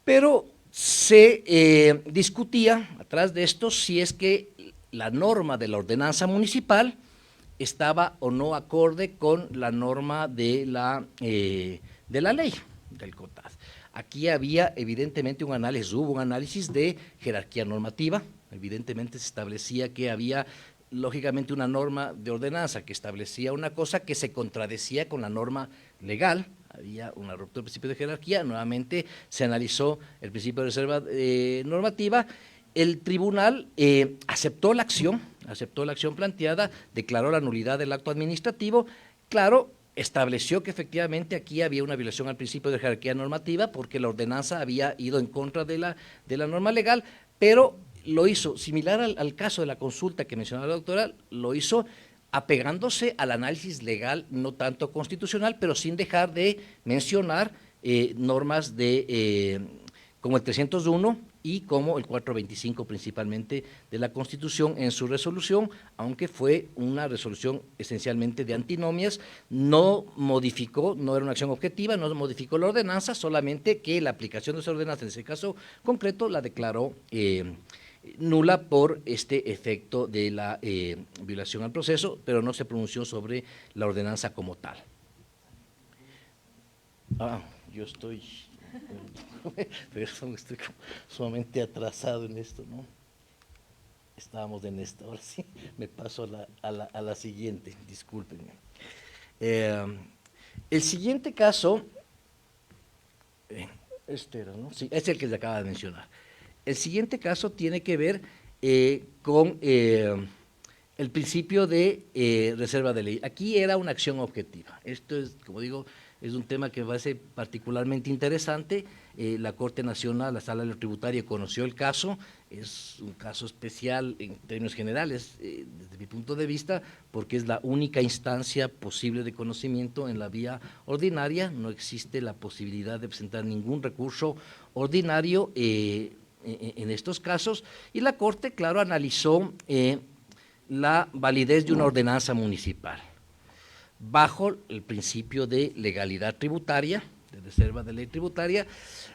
pero se discutía atrás de esto si es que la norma de la ordenanza municipal estaba o no acorde con la norma de la ley del COTAD. Aquí había evidentemente hubo un análisis de jerarquía normativa, evidentemente se establecía que había lógicamente una norma de ordenanza que establecía una cosa que se contradecía con la norma legal, había una ruptura del principio de jerarquía, nuevamente se analizó el principio de reserva normativa, el tribunal aceptó la acción planteada, declaró la nulidad del acto administrativo, claro, estableció que efectivamente aquí había una violación al principio de jerarquía normativa porque la ordenanza había ido en contra de la norma legal, pero lo hizo similar al caso de la consulta que mencionaba la doctora, lo hizo apegándose al análisis legal, no tanto constitucional, pero sin dejar de mencionar normas como el 301 y como el 425 principalmente de la Constitución en su resolución, aunque fue una resolución esencialmente de antinomias, no modificó, no era una acción objetiva, no modificó la ordenanza, solamente que la aplicación de esa ordenanza en ese caso concreto la declaró nula por este efecto de la violación al proceso, pero no se pronunció sobre la ordenanza como tal. Yo estoy sumamente atrasado en esto, ¿no? estábamos en esta, ahora sí, me paso a la siguiente, discúlpenme. El siguiente caso, este era, ¿no? Sí, es el que se acaba de mencionar. El siguiente caso tiene que ver con el principio de reserva de ley. Aquí era una acción objetiva. Esto es, como digo, es un tema que me parece particularmente interesante. La Corte Nacional, la Sala de lo Tributario, conoció el caso. Es un caso especial en términos generales, desde mi punto de vista, porque es la única instancia posible de conocimiento en la vía ordinaria. No existe la posibilidad de presentar ningún recurso ordinario en estos casos, y la Corte, claro, analizó la validez de una ordenanza municipal bajo el principio de legalidad tributaria, de reserva de ley tributaria.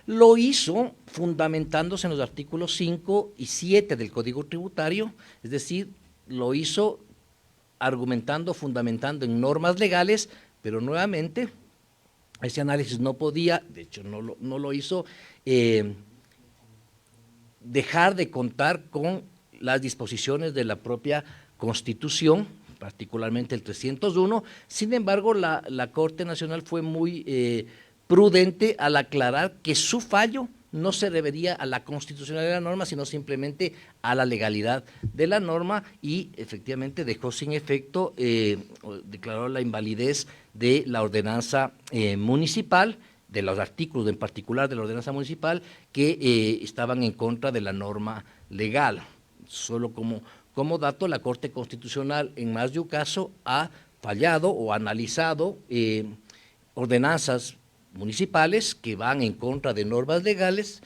Lo hizo fundamentándose en los artículos 5 y 7 del Código Tributario, es decir, lo hizo argumentando, fundamentando en normas legales, pero nuevamente ese análisis no podía, de hecho no lo hizo, dejar de contar con las disposiciones de la propia Constitución, particularmente el 301. Sin embargo, la Corte Nacional fue muy prudente al aclarar que su fallo no se refería a la constitucionalidad de la norma, sino simplemente a la legalidad de la norma, y efectivamente dejó sin efecto, declaró la invalidez de la ordenanza municipal, de los artículos en particular de la ordenanza municipal que estaban en contra de la norma legal. Solo como dato, la Corte Constitucional en más de un caso ha fallado o analizado ordenanzas municipales que van en contra de normas legales,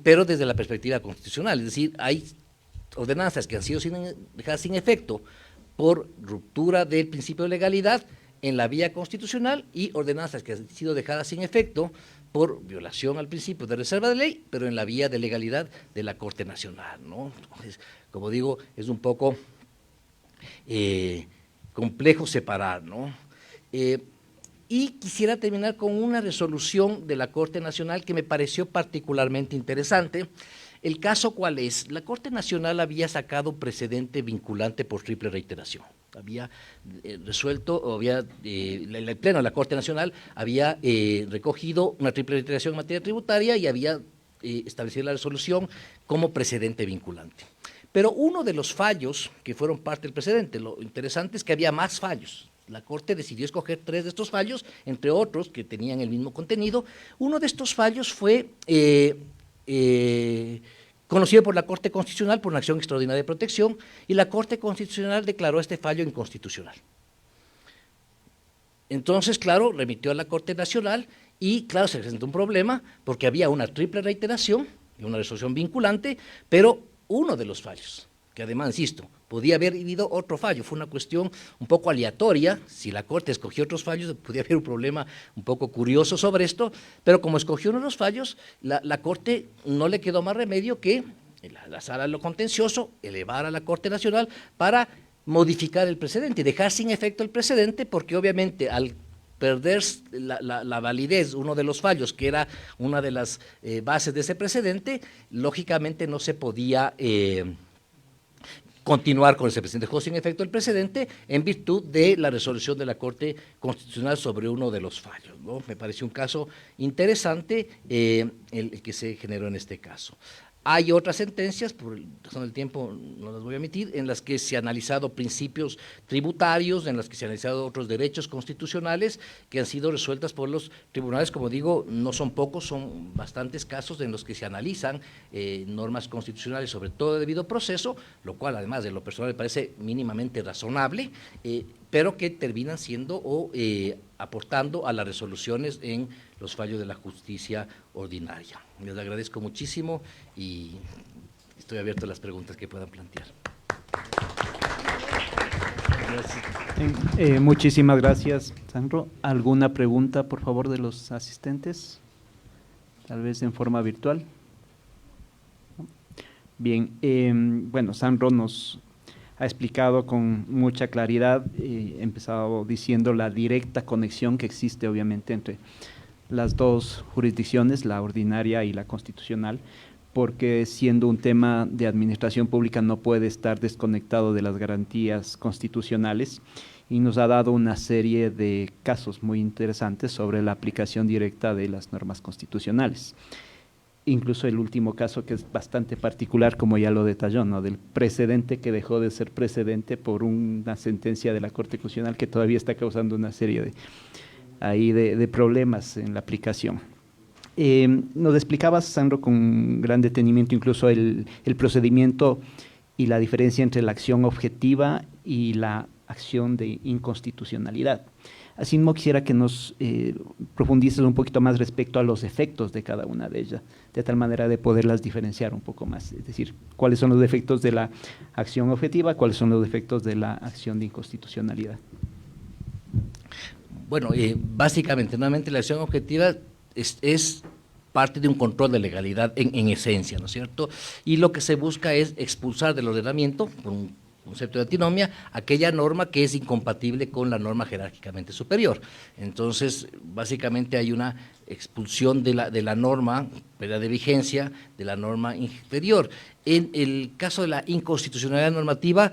pero desde la perspectiva constitucional. Es decir, hay ordenanzas que han sido dejadas sin efecto por ruptura del principio de legalidad en la vía constitucional, y ordenanzas que han sido dejadas sin efecto por violación al principio de reserva de ley, pero en la vía de legalidad de la Corte Nacional, ¿no? Entonces, como digo, es un poco complejo separar, ¿no? Y quisiera terminar con una resolución de la Corte Nacional que me pareció particularmente interesante. ¿El caso cuál es? La Corte Nacional había sacado un precedente vinculante por triple reiteración. Había resuelto, o había, el Pleno de la Corte Nacional había recogido una triple reiteración en materia tributaria y había establecido la resolución como precedente vinculante. Pero uno de los fallos que fueron parte del precedente, lo interesante es que había más fallos. La Corte decidió escoger 3 de estos fallos, entre otros que tenían el mismo contenido. Uno de estos fallos fue conocido por la Corte Constitucional por una acción extraordinaria de protección, y la Corte Constitucional declaró este fallo inconstitucional. Entonces, claro, remitió a la Corte Nacional y, claro, se presentó un problema porque había una triple reiteración y una resolución vinculante, pero uno de los fallos, que además, insisto, podía haber habido otro fallo, fue una cuestión un poco aleatoria. Si la Corte escogió otros fallos, podía haber un problema un poco curioso sobre esto, pero como escogió uno de los fallos, la Corte no le quedó más remedio que la Sala de lo Contencioso elevar a la Corte Nacional para modificar el precedente y dejar sin efecto el precedente, porque obviamente al perder la validez, uno de los fallos, que era una de las bases de ese precedente, lógicamente no se podía continuar con ese precedente. Dejó sin efecto el precedente en virtud de la resolución de la Corte Constitucional sobre uno de los fallos, ¿no? Me pareció un caso interesante el que se generó en este caso. Hay otras sentencias, por razón del tiempo no las voy a emitir, en las que se han analizado principios tributarios, en las que se han analizado otros derechos constitucionales que han sido resueltas por los tribunales. Como digo, no son pocos, son bastantes casos en los que se analizan normas constitucionales, sobre todo de debido proceso, lo cual además de lo personal me parece mínimamente razonable, pero que terminan siendo o aportando a las resoluciones en los fallos de la justicia ordinaria. Les agradezco muchísimo y estoy abierto a las preguntas que puedan plantear. Gracias. Muchísimas gracias, Sandro. ¿Alguna pregunta, por favor, de los asistentes? Tal vez en forma virtual. Bien, bueno, Sandro nos ha explicado con mucha claridad, empezado diciendo la directa conexión que existe obviamente entre las dos jurisdicciones, la ordinaria y la constitucional, porque siendo un tema de administración pública no puede estar desconectado de las garantías constitucionales, y nos ha dado una serie de casos muy interesantes sobre la aplicación directa de las normas constitucionales. Incluso el último caso, que es bastante particular, como ya lo detalló, ¿no?, del precedente que dejó de ser precedente por una sentencia de la Corte Constitucional que todavía está causando una serie de problemas en la aplicación. Nos explicabas, Sandro, con gran detenimiento incluso el procedimiento y la diferencia entre la acción objetiva y la acción de inconstitucionalidad. Asimismo, quisiera que nos profundices un poquito más respecto a los efectos de cada una de ellas, de tal manera de poderlas diferenciar un poco más. Es decir, cuáles son los efectos de la acción objetiva, cuáles son los efectos de la acción de inconstitucionalidad. Bueno, básicamente, nuevamente, la acción objetiva es parte de un control de legalidad en esencia, ¿no es cierto? Y lo que se busca es expulsar del ordenamiento, por un concepto de antinomia, aquella norma que es incompatible con la norma jerárquicamente superior. Entonces, básicamente hay una expulsión de la norma, pérdida de vigencia, de la norma inferior. En el caso de la inconstitucionalidad normativa,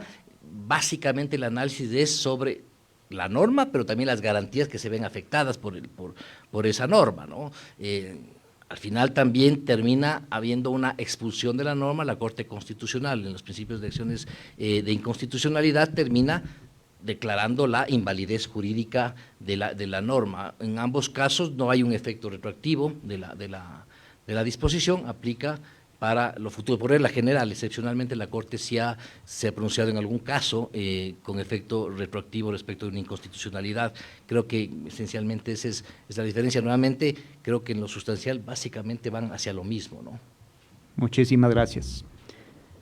básicamente el análisis es sobre la norma, pero también las garantías que se ven afectadas por esa norma, ¿no? Al final también termina habiendo una expulsión de la norma. La Corte Constitucional, en los principios de acciones de inconstitucionalidad, termina declarando la invalidez jurídica de la norma. En ambos casos no hay un efecto retroactivo de la disposición, aplica para lo futuro. Por regla general, excepcionalmente la Corte se ha pronunciado en algún caso con efecto retroactivo respecto de una inconstitucionalidad. Creo que esencialmente esa es la diferencia. Nuevamente, creo que en lo sustancial básicamente van hacia lo mismo, ¿no? Muchísimas gracias.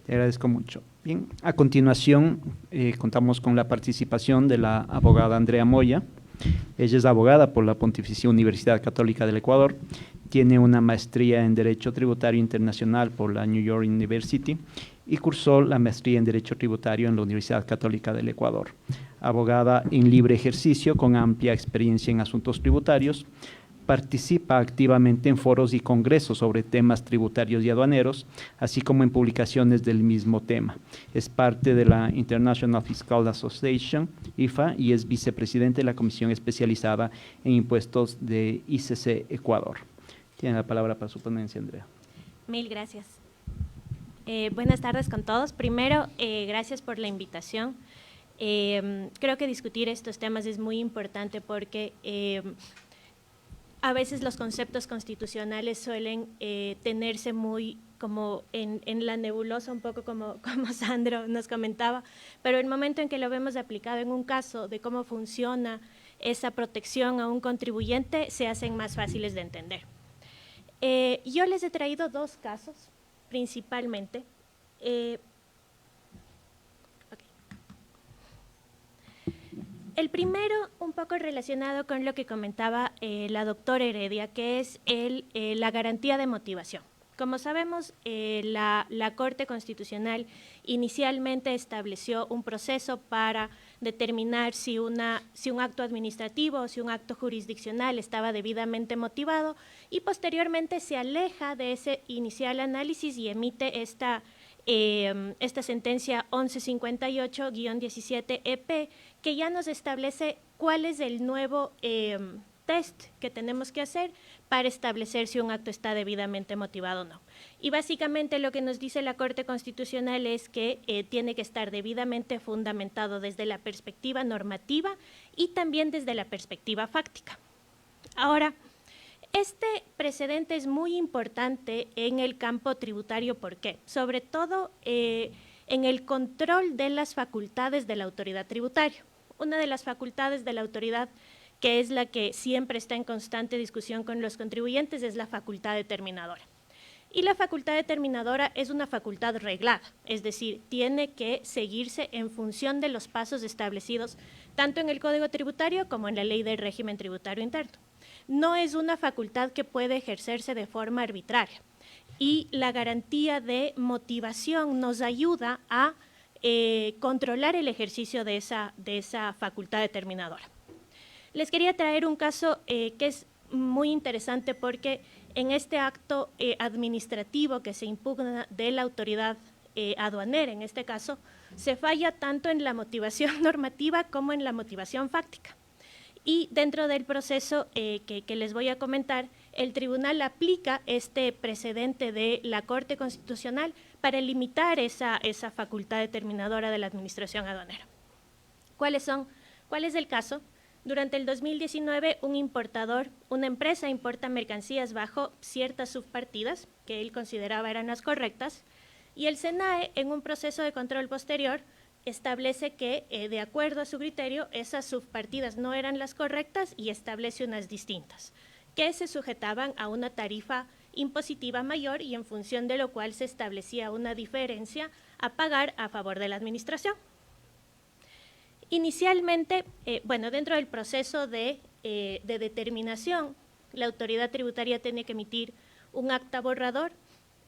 Te agradezco mucho. Bien, a continuación contamos con la participación de la abogada Andrea Moya. Ella es abogada por la Pontificia Universidad Católica del Ecuador, tiene una maestría en Derecho Tributario Internacional por la New York University y cursó la maestría en Derecho Tributario en la Universidad Católica del Ecuador. Abogada en libre ejercicio con amplia experiencia en asuntos tributarios, participa activamente en foros y congresos sobre temas tributarios y aduaneros, así como en publicaciones del mismo tema. Es parte de la International Fiscal Association, IFA, y es vicepresidente de la Comisión Especializada en Impuestos de ICC Ecuador. Tiene la palabra para su ponencia, Andrea. Mil gracias. Buenas tardes con todos. Primero, gracias por la invitación. Creo que discutir estos temas es muy importante porque a veces los conceptos constitucionales suelen tenerse muy como en la nebulosa, un poco como Sandro nos comentaba, pero el momento en que lo vemos aplicado en un caso de cómo funciona esa protección a un contribuyente, se hacen más fáciles de entender. Yo les he traído dos casos, principalmente. El primero, un poco relacionado con lo que comentaba la doctora Heredia, que es la garantía de motivación. Como sabemos, la Corte Constitucional inicialmente estableció un proceso para determinar si un acto administrativo o si un acto jurisdiccional estaba debidamente motivado y posteriormente se aleja de ese inicial análisis y emite esta sentencia 1158-17-EP, que ya nos establece cuál es el nuevo test que tenemos que hacer para establecer si un acto está debidamente motivado o no. Y básicamente lo que nos dice la Corte Constitucional es que tiene que estar debidamente fundamentado desde la perspectiva normativa y también desde la perspectiva fáctica. Ahora, este precedente es muy importante en el campo tributario, ¿por qué? Sobre todo en el control de las facultades de la autoridad tributaria. Una de las facultades de la autoridad, que es la que siempre está en constante discusión con los contribuyentes, es la facultad determinadora. Y la facultad determinadora es una facultad reglada, es decir, tiene que seguirse en función de los pasos establecidos tanto en el Código Tributario como en la Ley del Régimen Tributario Interno. No es una facultad que puede ejercerse de forma arbitraria y la garantía de motivación nos ayuda a controlar el ejercicio de esa facultad determinadora. Les quería traer un caso que es muy interesante porque en este acto administrativo que se impugna de la autoridad aduanera, en este caso, se falla tanto en la motivación normativa como en la motivación fáctica. Y dentro del proceso que les voy a comentar, el tribunal aplica este precedente de la Corte Constitucional para limitar esa facultad determinadora de la administración aduanera. ¿Cuál es el caso? Durante el 2019, un importador, una empresa importa mercancías bajo ciertas subpartidas que él consideraba eran las correctas, y el SENAE, en un proceso de control posterior, establece que, de acuerdo a su criterio, esas subpartidas no eran las correctas y establece unas distintas, que se sujetaban a una tarifa impositiva mayor y en función de lo cual se establecía una diferencia a pagar a favor de la administración. Inicialmente, dentro del proceso de determinación, la autoridad tributaria tiene que emitir un acta borrador,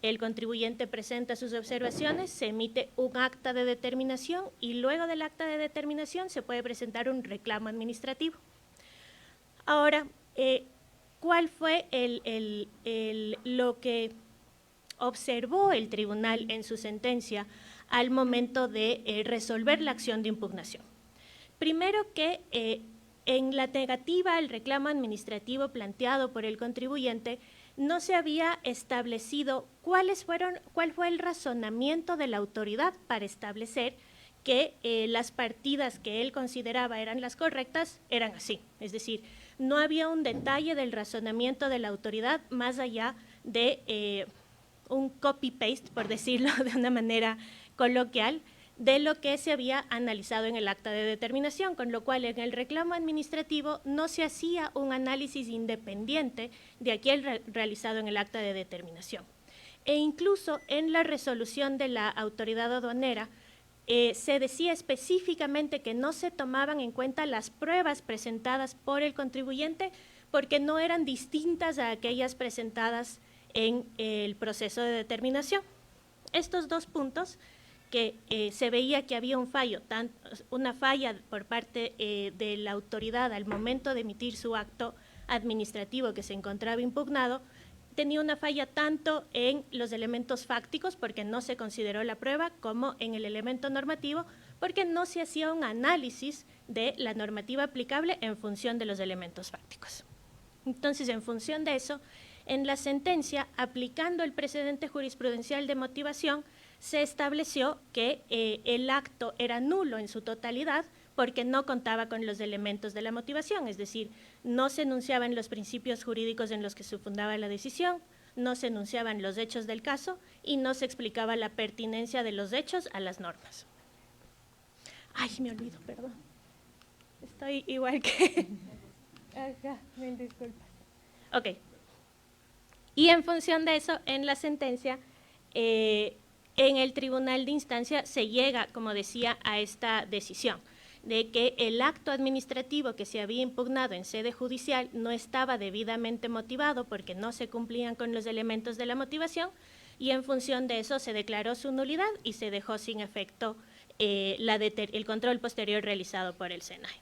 el contribuyente presenta sus observaciones, se emite un acta de determinación y luego del acta de determinación se puede presentar un reclamo administrativo. Ahora, ¿cuál fue lo que observó el tribunal en su sentencia al momento de resolver la acción de impugnación? Primero que en la negativa al reclamo administrativo planteado por el contribuyente no se había establecido cuál fue el razonamiento de la autoridad para establecer que las partidas que él consideraba eran las correctas eran así. Es decir, no había un detalle del razonamiento de la autoridad más allá de un copy-paste, por decirlo de una manera coloquial, de lo que se había analizado en el acta de determinación, con lo cual en el reclamo administrativo no se hacía un análisis independiente de aquel realizado en el acta de determinación. E incluso en la resolución de la autoridad aduanera se decía específicamente que no se tomaban en cuenta las pruebas presentadas por el contribuyente porque no eran distintas a aquellas presentadas en el proceso de determinación. Estos dos puntos que se veía que había una falla por parte de la autoridad al momento de emitir su acto administrativo que se encontraba impugnado, tenía una falla tanto en los elementos fácticos, porque no se consideró la prueba, como en el elemento normativo, porque no se hacía un análisis de la normativa aplicable en función de los elementos fácticos. Entonces, en función de eso, en la sentencia, aplicando el precedente jurisprudencial de motivación, se estableció que el acto era nulo en su totalidad porque no contaba con los elementos de la motivación, es decir, no se enunciaban los principios jurídicos en los que se fundaba la decisión, no se enunciaban los hechos del caso y no se explicaba la pertinencia de los hechos a las normas. Ay, me olvido, perdón. Estoy igual que... Ajá, mil disculpas. Ok. Y en función de eso, en la sentencia, en el tribunal de instancia se llega, como decía, a esta decisión de que el acto administrativo que se había impugnado en sede judicial no estaba debidamente motivado porque no se cumplían con los elementos de la motivación y en función de eso se declaró su nulidad y se dejó sin efecto el control posterior realizado por el SENAE.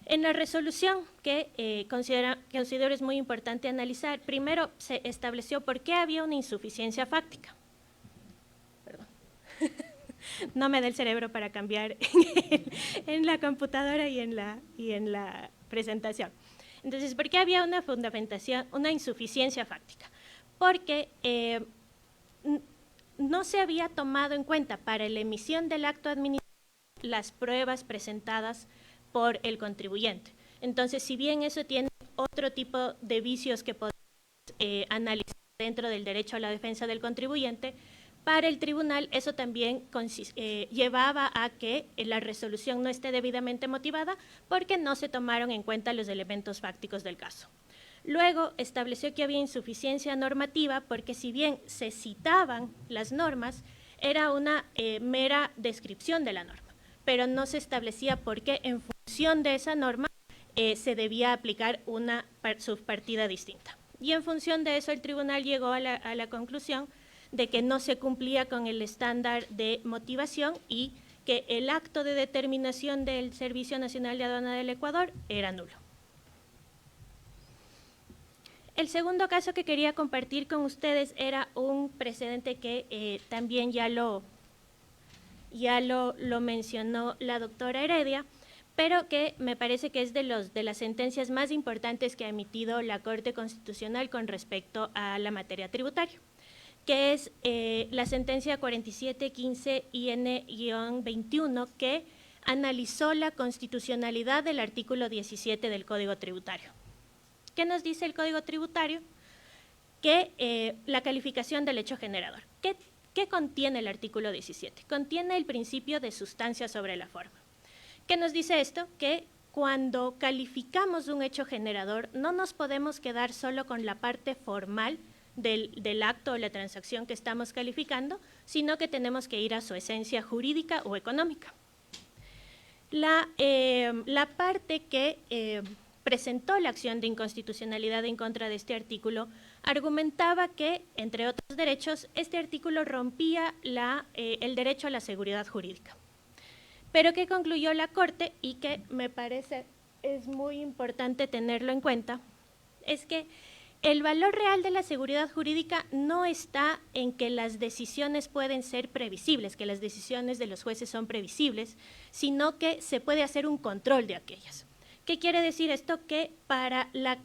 En la resolución que considero es muy importante analizar, primero se estableció por qué había una insuficiencia fáctica. Perdón. No me da el cerebro para cambiar en la computadora y en la presentación. Entonces, ¿por qué había una fundamentación, una insuficiencia fáctica? Porque no se había tomado en cuenta para la emisión del acto administrativo las pruebas presentadas por el contribuyente. Entonces, si bien eso tiene otro tipo de vicios que podemos analizar dentro del derecho a la defensa del contribuyente, para el tribunal eso también llevaba a que la resolución no esté debidamente motivada porque no se tomaron en cuenta los elementos fácticos del caso. Luego estableció que había insuficiencia normativa porque si bien se citaban las normas, era una mera descripción de la norma, pero no se establecía por qué en función de esa norma se debía aplicar una subpartida distinta. Y en función de eso el tribunal llegó a la conclusión de que no se cumplía con el estándar de motivación y que el acto de determinación del Servicio Nacional de Aduana del Ecuador era nulo. El segundo caso que quería compartir con ustedes era un precedente que también ya lo mencionó la doctora Heredia, pero que me parece que es de las sentencias más importantes que ha emitido la Corte Constitucional con respecto a la materia tributaria, que es la sentencia 4715 IN-21, que analizó la constitucionalidad del artículo 17 del Código Tributario. ¿Qué nos dice el Código Tributario? Que la calificación del hecho generador. ¿Qué contiene el artículo 17? Contiene el principio de sustancia sobre la forma. ¿Qué nos dice esto? Que cuando calificamos un hecho generador no nos podemos quedar solo con la parte formal del acto o la transacción que estamos calificando, sino que tenemos que ir a su esencia jurídica o económica. La parte que presentó la acción de inconstitucionalidad en contra de este artículo argumentaba que, entre otros derechos, este artículo rompía el derecho a la seguridad jurídica. Pero que concluyó la Corte, y que me parece es muy importante tenerlo en cuenta, es que el valor real de la seguridad jurídica no está en que las decisiones pueden ser previsibles, que las decisiones de los jueces son previsibles, sino que se puede hacer un control de aquellas. ¿Qué quiere decir esto? Que para la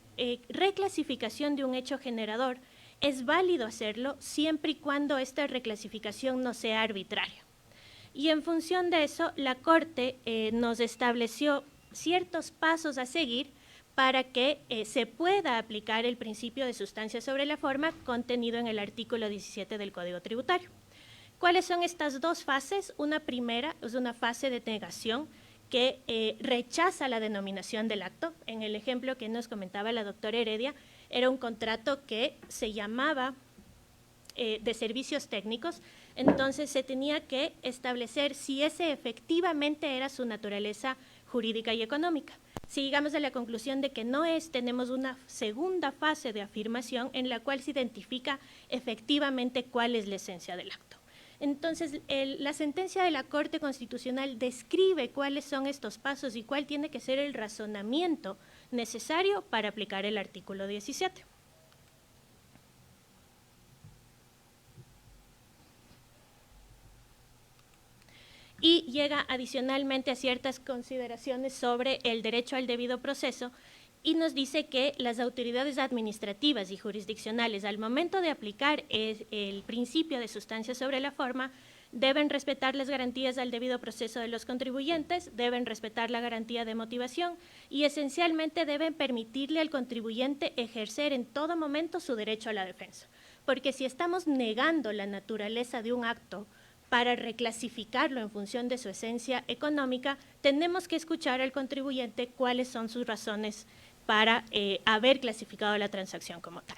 reclasificación de un hecho generador es válido hacerlo siempre y cuando esta reclasificación no sea arbitraria. Y en función de eso, la Corte nos estableció ciertos pasos a seguir para que se pueda aplicar el principio de sustancia sobre la forma contenido en el artículo 17 del Código Tributario. ¿Cuáles son estas dos fases? Una primera es una fase de negación que rechaza la denominación del acto. En el ejemplo que nos comentaba la doctora Heredia, era un contrato que se llamaba de servicios técnicos, entonces se tenía que establecer si ese efectivamente era su naturaleza jurídica y económica. Si llegamos a la conclusión de que no es, tenemos una segunda fase de afirmación en la cual se identifica efectivamente cuál es la esencia del acto. Entonces, la sentencia de la Corte Constitucional describe cuáles son estos pasos y cuál tiene que ser el razonamiento necesario para aplicar el artículo 17. Y llega adicionalmente a ciertas consideraciones sobre el derecho al debido proceso y nos dice que las autoridades administrativas y jurisdiccionales, al momento de aplicar el principio de sustancia sobre la forma, deben respetar las garantías al debido proceso de los contribuyentes, deben respetar la garantía de motivación y esencialmente deben permitirle al contribuyente ejercer en todo momento su derecho a la defensa. Porque si estamos negando la naturaleza de un acto para reclasificarlo en función de su esencia económica, tenemos que escuchar al contribuyente cuáles son sus razones para haber clasificado la transacción como tal.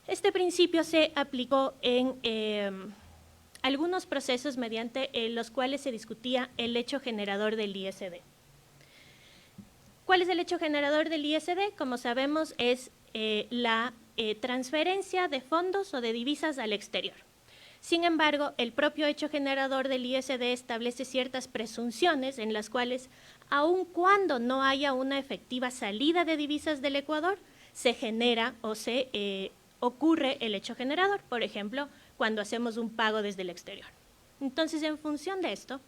Este principio se aplicó en algunos procesos mediante los cuales se discutía el hecho generador del ISD. ¿Cuál es el hecho generador del ISD? Como sabemos, es la transferencia de fondos o de divisas al exterior. Sin embargo, el propio hecho generador del ISD establece ciertas presunciones en las cuales, aun cuando no haya una efectiva salida de divisas del Ecuador, se genera o se ocurre el hecho generador, por ejemplo, cuando hacemos un pago desde el exterior. Entonces, en función de esto,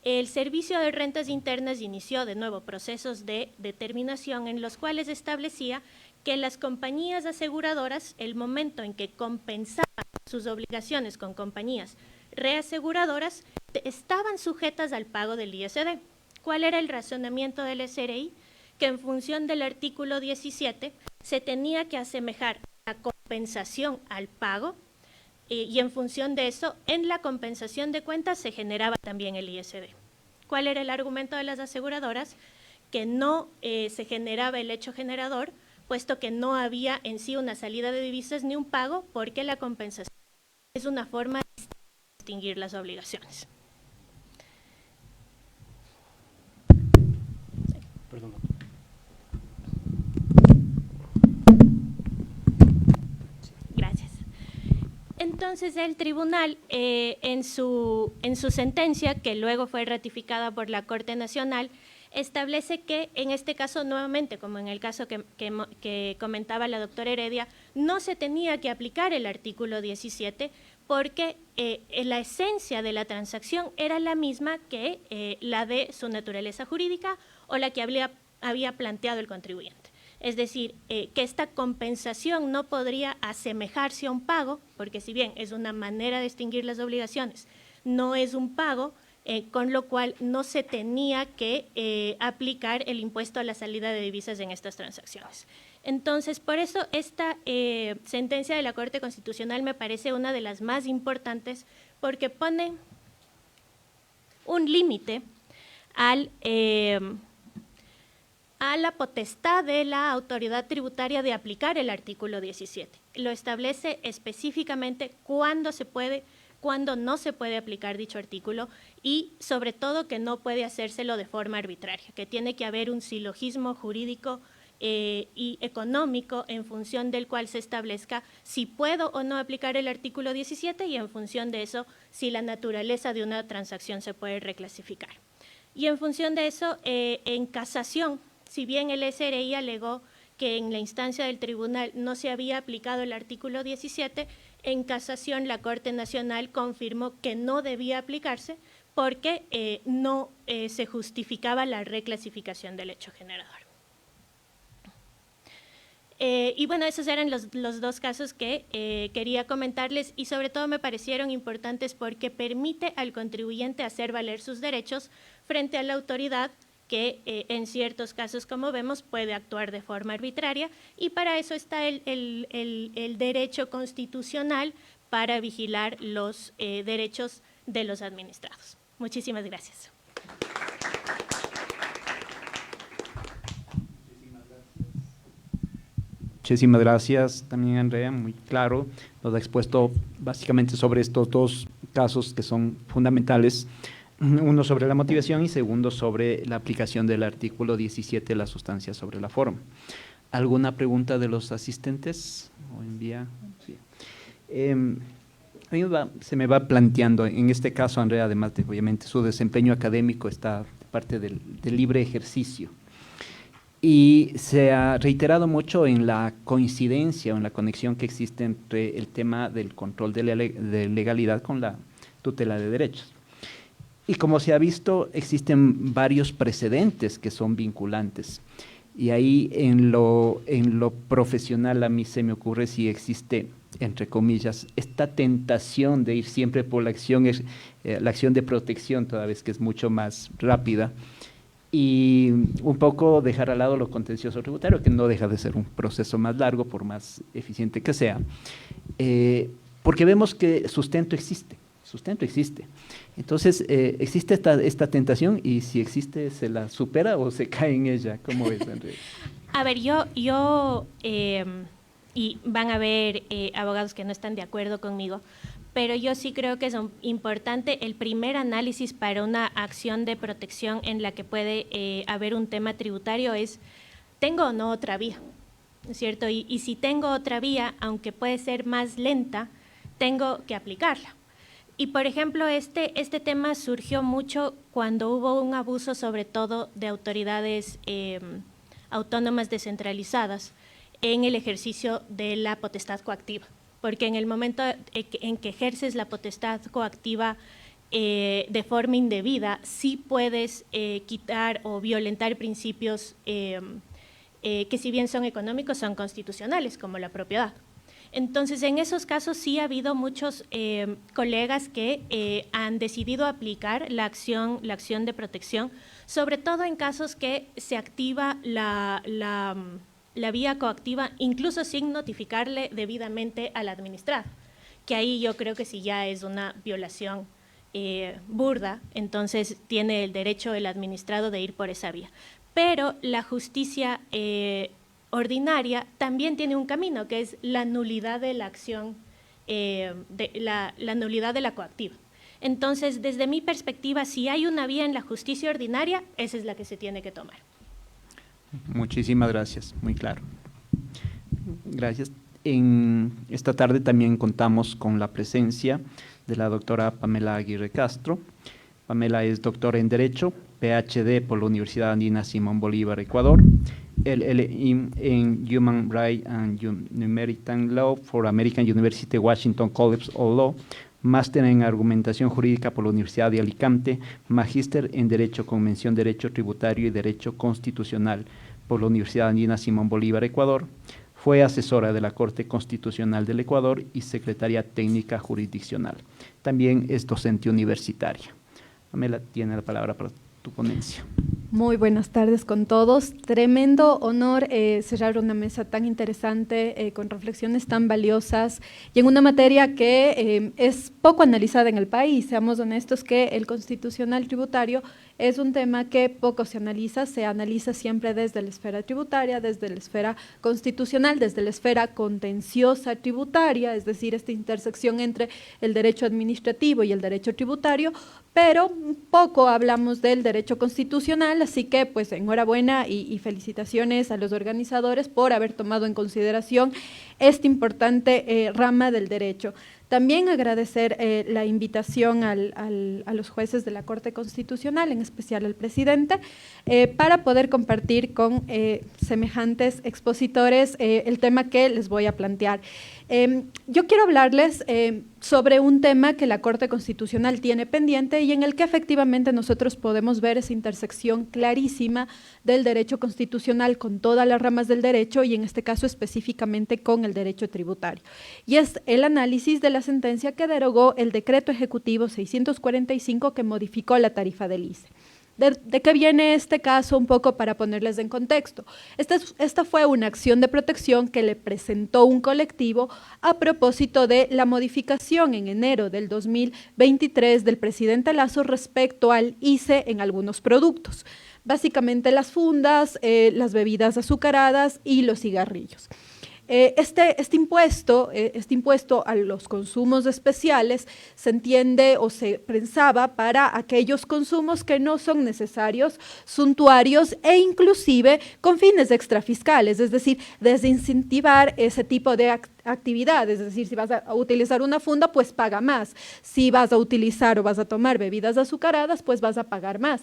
el Servicio de Rentas Internas inició de nuevo procesos de determinación en los cuales establecía que las compañías aseguradoras, el momento en que compensaban sus obligaciones con compañías reaseguradoras, estaban sujetas al pago del ISD. ¿Cuál era el razonamiento del SRI? Que en función del artículo 17 se tenía que asemejar la compensación al pago y en función de eso, en la compensación de cuentas se generaba también el ISD. ¿Cuál era el argumento de las aseguradoras? Que no se generaba el hecho generador, puesto que no había en sí una salida de divisas ni un pago, porque la compensación es una forma de distinguir las obligaciones. Perdón. Gracias. Entonces el tribunal, en su sentencia, que luego fue ratificada por la Corte Nacional, establece que en este caso, nuevamente, como en el caso que comentaba la doctora Heredia, no se tenía que aplicar el artículo 17 porque la esencia de la transacción era la misma que la de su naturaleza jurídica o la que había planteado el contribuyente. Es decir, que esta compensación no podría asemejarse a un pago, porque si bien es una manera de extinguir las obligaciones, no es un pago, con lo cual no se tenía que aplicar el impuesto a la salida de divisas en estas transacciones. Entonces, por eso esta sentencia de la Corte Constitucional me parece una de las más importantes, porque pone un límite a la potestad de la autoridad tributaria de aplicar el artículo 17. Lo establece específicamente cuándo se puede, cuándo no se puede aplicar dicho artículo y sobre todo que no puede hacérselo de forma arbitraria, que tiene que haber un silogismo jurídico y económico en función del cual se establezca si puedo o no aplicar el artículo 17 y en función de eso si la naturaleza de una transacción se puede reclasificar. Y en función de eso, en casación, si bien el SRI alegó que en la instancia del tribunal no se había aplicado el artículo 17, en casación la Corte Nacional confirmó que no debía aplicarse porque no se justificaba la reclasificación del hecho generador. Y bueno, esos eran los dos casos que quería comentarles y sobre todo me parecieron importantes porque permite al contribuyente hacer valer sus derechos frente a la autoridad que en ciertos casos, como vemos, puede actuar de forma arbitraria y para eso está el derecho constitucional para vigilar los derechos de los administrados. Muchísimas gracias. Muchísimas gracias también, Andrea, muy claro, nos ha expuesto básicamente sobre estos dos casos que son fundamentales, uno sobre la motivación y segundo sobre la aplicación del artículo 17, la sustancia sobre la forma. ¿Alguna pregunta de los asistentes? ¿O envía? Sí. A mí se me va planteando, en este caso, Andrea, además de obviamente su desempeño académico está parte del libre ejercicio. Y se ha reiterado mucho en la coincidencia o en la conexión que existe entre el tema del control de legalidad con la tutela de derechos. Y como se ha visto, existen varios precedentes que son vinculantes. Y ahí en lo profesional a mí se me ocurre si existe, entre comillas, esta tentación de ir siempre por la acción de protección, toda vez que es mucho más rápida, y un poco dejar al lado lo contencioso tributario, que no deja de ser un proceso más largo, por más eficiente que sea, porque vemos que sustento existe. Entonces, existe esta tentación y si existe, ¿se la supera o se cae en ella? ¿Cómo es, Andrea? A ver, y van a haber abogados que no están de acuerdo conmigo, pero yo sí creo que es importante el primer análisis para una acción de protección en la que puede haber un tema tributario es, ¿tengo o no otra vía? ¿No es cierto? Y si tengo otra vía, aunque puede ser más lenta, tengo que aplicarla. Y, por ejemplo, este tema surgió mucho cuando hubo un abuso, sobre todo de autoridades autónomas descentralizadas, en el ejercicio de la potestad coactiva. Porque en el momento en que ejerces la potestad coactiva de forma indebida, sí puedes quitar o violentar principios que si bien son económicos, son constitucionales, como la propiedad. Entonces, en esos casos sí ha habido muchos colegas que han decidido aplicar la acción de protección, sobre todo en casos que se activa la vía coactiva, incluso sin notificarle debidamente al administrado, que ahí yo creo que si ya es una violación burda, entonces tiene el derecho el administrado de ir por esa vía. Pero la justicia ordinaria también tiene un camino, que es la nulidad de la acción, la nulidad de la coactiva. Entonces, desde mi perspectiva, si hay una vía en la justicia ordinaria, esa es la que se tiene que tomar. Muchísimas gracias, muy claro. Gracias. En esta tarde también contamos con la presencia de la doctora Pamela Aguirre Castro. Pamela es doctora en Derecho PhD por la Universidad Andina Simón Bolívar, Ecuador, LLM en Human Rights and Humanitarian Law for American University Washington College of Law, máster en Argumentación Jurídica por la Universidad de Alicante, magíster en Derecho con mención Derecho Tributario y Derecho Constitucional por la Universidad Andina Simón Bolívar, Ecuador. Fue asesora de la Corte Constitucional del Ecuador y secretaria técnica jurisdiccional. También es docente universitaria. Pamela, tiene la palabra para tu ponencia. Muy buenas tardes con todos. Tremendo honor cerrar una mesa tan interesante, con reflexiones tan valiosas y en una materia que es poco analizada en el país. Seamos honestos que el constitucional tributario es un tema que poco se analiza siempre desde la esfera tributaria, desde la esfera constitucional, desde la esfera contenciosa tributaria, es decir, esta intersección entre el derecho administrativo y el derecho tributario, pero poco hablamos del derecho constitucional, así que pues enhorabuena y felicitaciones a los organizadores por haber tomado en consideración esta importante rama del derecho. También agradecer la invitación a los jueces de la Corte Constitucional, en especial al presidente, para poder compartir con semejantes expositores el tema que les voy a plantear. Yo quiero hablarles sobre un tema que la Corte Constitucional tiene pendiente y en el que efectivamente nosotros podemos ver esa intersección clarísima del derecho constitucional con todas las ramas del derecho y en este caso específicamente con el derecho tributario. Y es el análisis de la sentencia que derogó el Decreto Ejecutivo 645 que modificó la tarifa del ICE. ¿De qué viene este caso? Un poco para ponerles en contexto. Esta fue una acción de protección que le presentó un colectivo a propósito de la modificación en enero del 2023 del presidente Lasso respecto al ICE en algunos productos, básicamente las fundas, las bebidas azucaradas y los cigarrillos. Este impuesto a los consumos especiales se entiende o se pensaba para aquellos consumos que no son necesarios, suntuarios e inclusive con fines extrafiscales, es decir, desincentivar ese tipo de actividades, es decir, si vas a utilizar una funda, pues paga más, si vas a utilizar o vas a tomar bebidas azucaradas, pues vas a pagar más.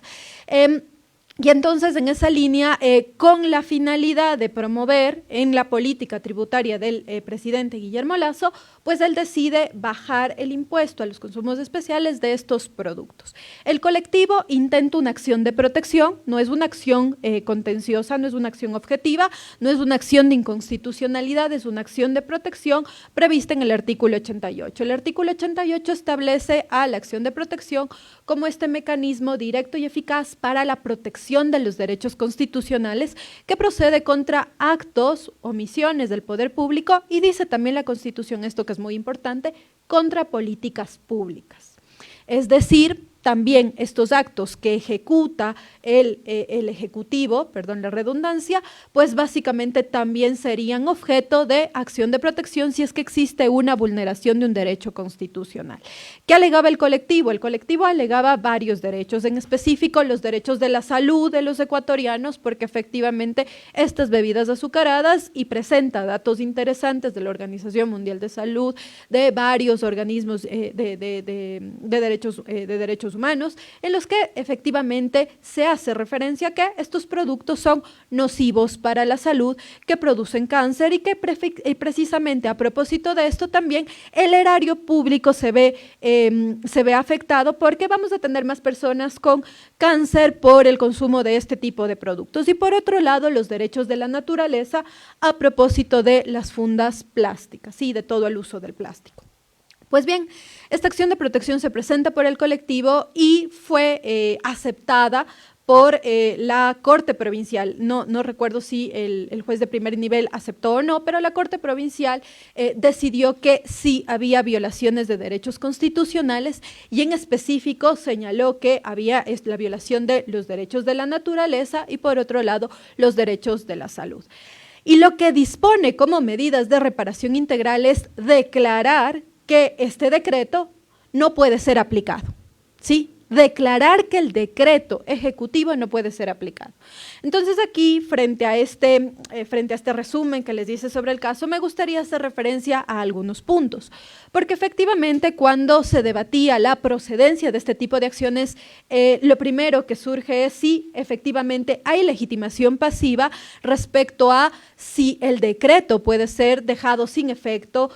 Y entonces, en esa línea, con la finalidad de promover en la política tributaria del presidente Guillermo Lasso, pues él decide bajar el impuesto a los consumos especiales de estos productos. El colectivo intenta una acción de protección, no es una acción contenciosa, no es una acción objetiva, no es una acción de inconstitucionalidad, es una acción de protección prevista en el artículo 88. El artículo 88 establece a la acción de protección como este mecanismo directo y eficaz para la protección de los derechos constitucionales que procede contra actos, omisiones del poder público y dice también la Constitución, esto que es muy importante, contra políticas públicas. Es decir, también estos actos que ejecuta el Ejecutivo, perdón la redundancia, pues básicamente también serían objeto de acción de protección si es que existe una vulneración de un derecho constitucional. ¿Qué alegaba el colectivo? El colectivo alegaba varios derechos, en específico los derechos de la salud de los ecuatorianos, porque efectivamente estas bebidas azucaradas, y presenta datos interesantes de la Organización Mundial de Salud, de varios organismos de derechos humanos, en los que efectivamente se hace referencia a que estos productos son nocivos para la salud, que producen cáncer y que precisamente a propósito de esto también el erario público se ve afectado porque vamos a tener más personas con cáncer por el consumo de este tipo de productos. Y por otro lado, los derechos de la naturaleza a propósito de las fundas plásticas y de todo el uso del plástico. Pues bien, esta acción de protección se presenta por el colectivo y fue aceptada por la Corte Provincial. No recuerdo si el juez de primer nivel aceptó o no, pero la Corte Provincial decidió que sí había violaciones de derechos constitucionales y en específico señaló que había la violación de los derechos de la naturaleza y por otro lado los derechos de la salud. Y lo que dispone como medidas de reparación integral es declarar que este decreto no puede ser aplicado, ¿sí? declarar que el decreto ejecutivo no puede ser aplicado. Entonces aquí, frente a este resumen que les dice sobre el caso, me gustaría hacer referencia a algunos puntos, porque efectivamente cuando se debatía la procedencia de este tipo de acciones, lo primero que surge es si efectivamente hay legitimación pasiva respecto a si el decreto puede ser dejado sin efecto,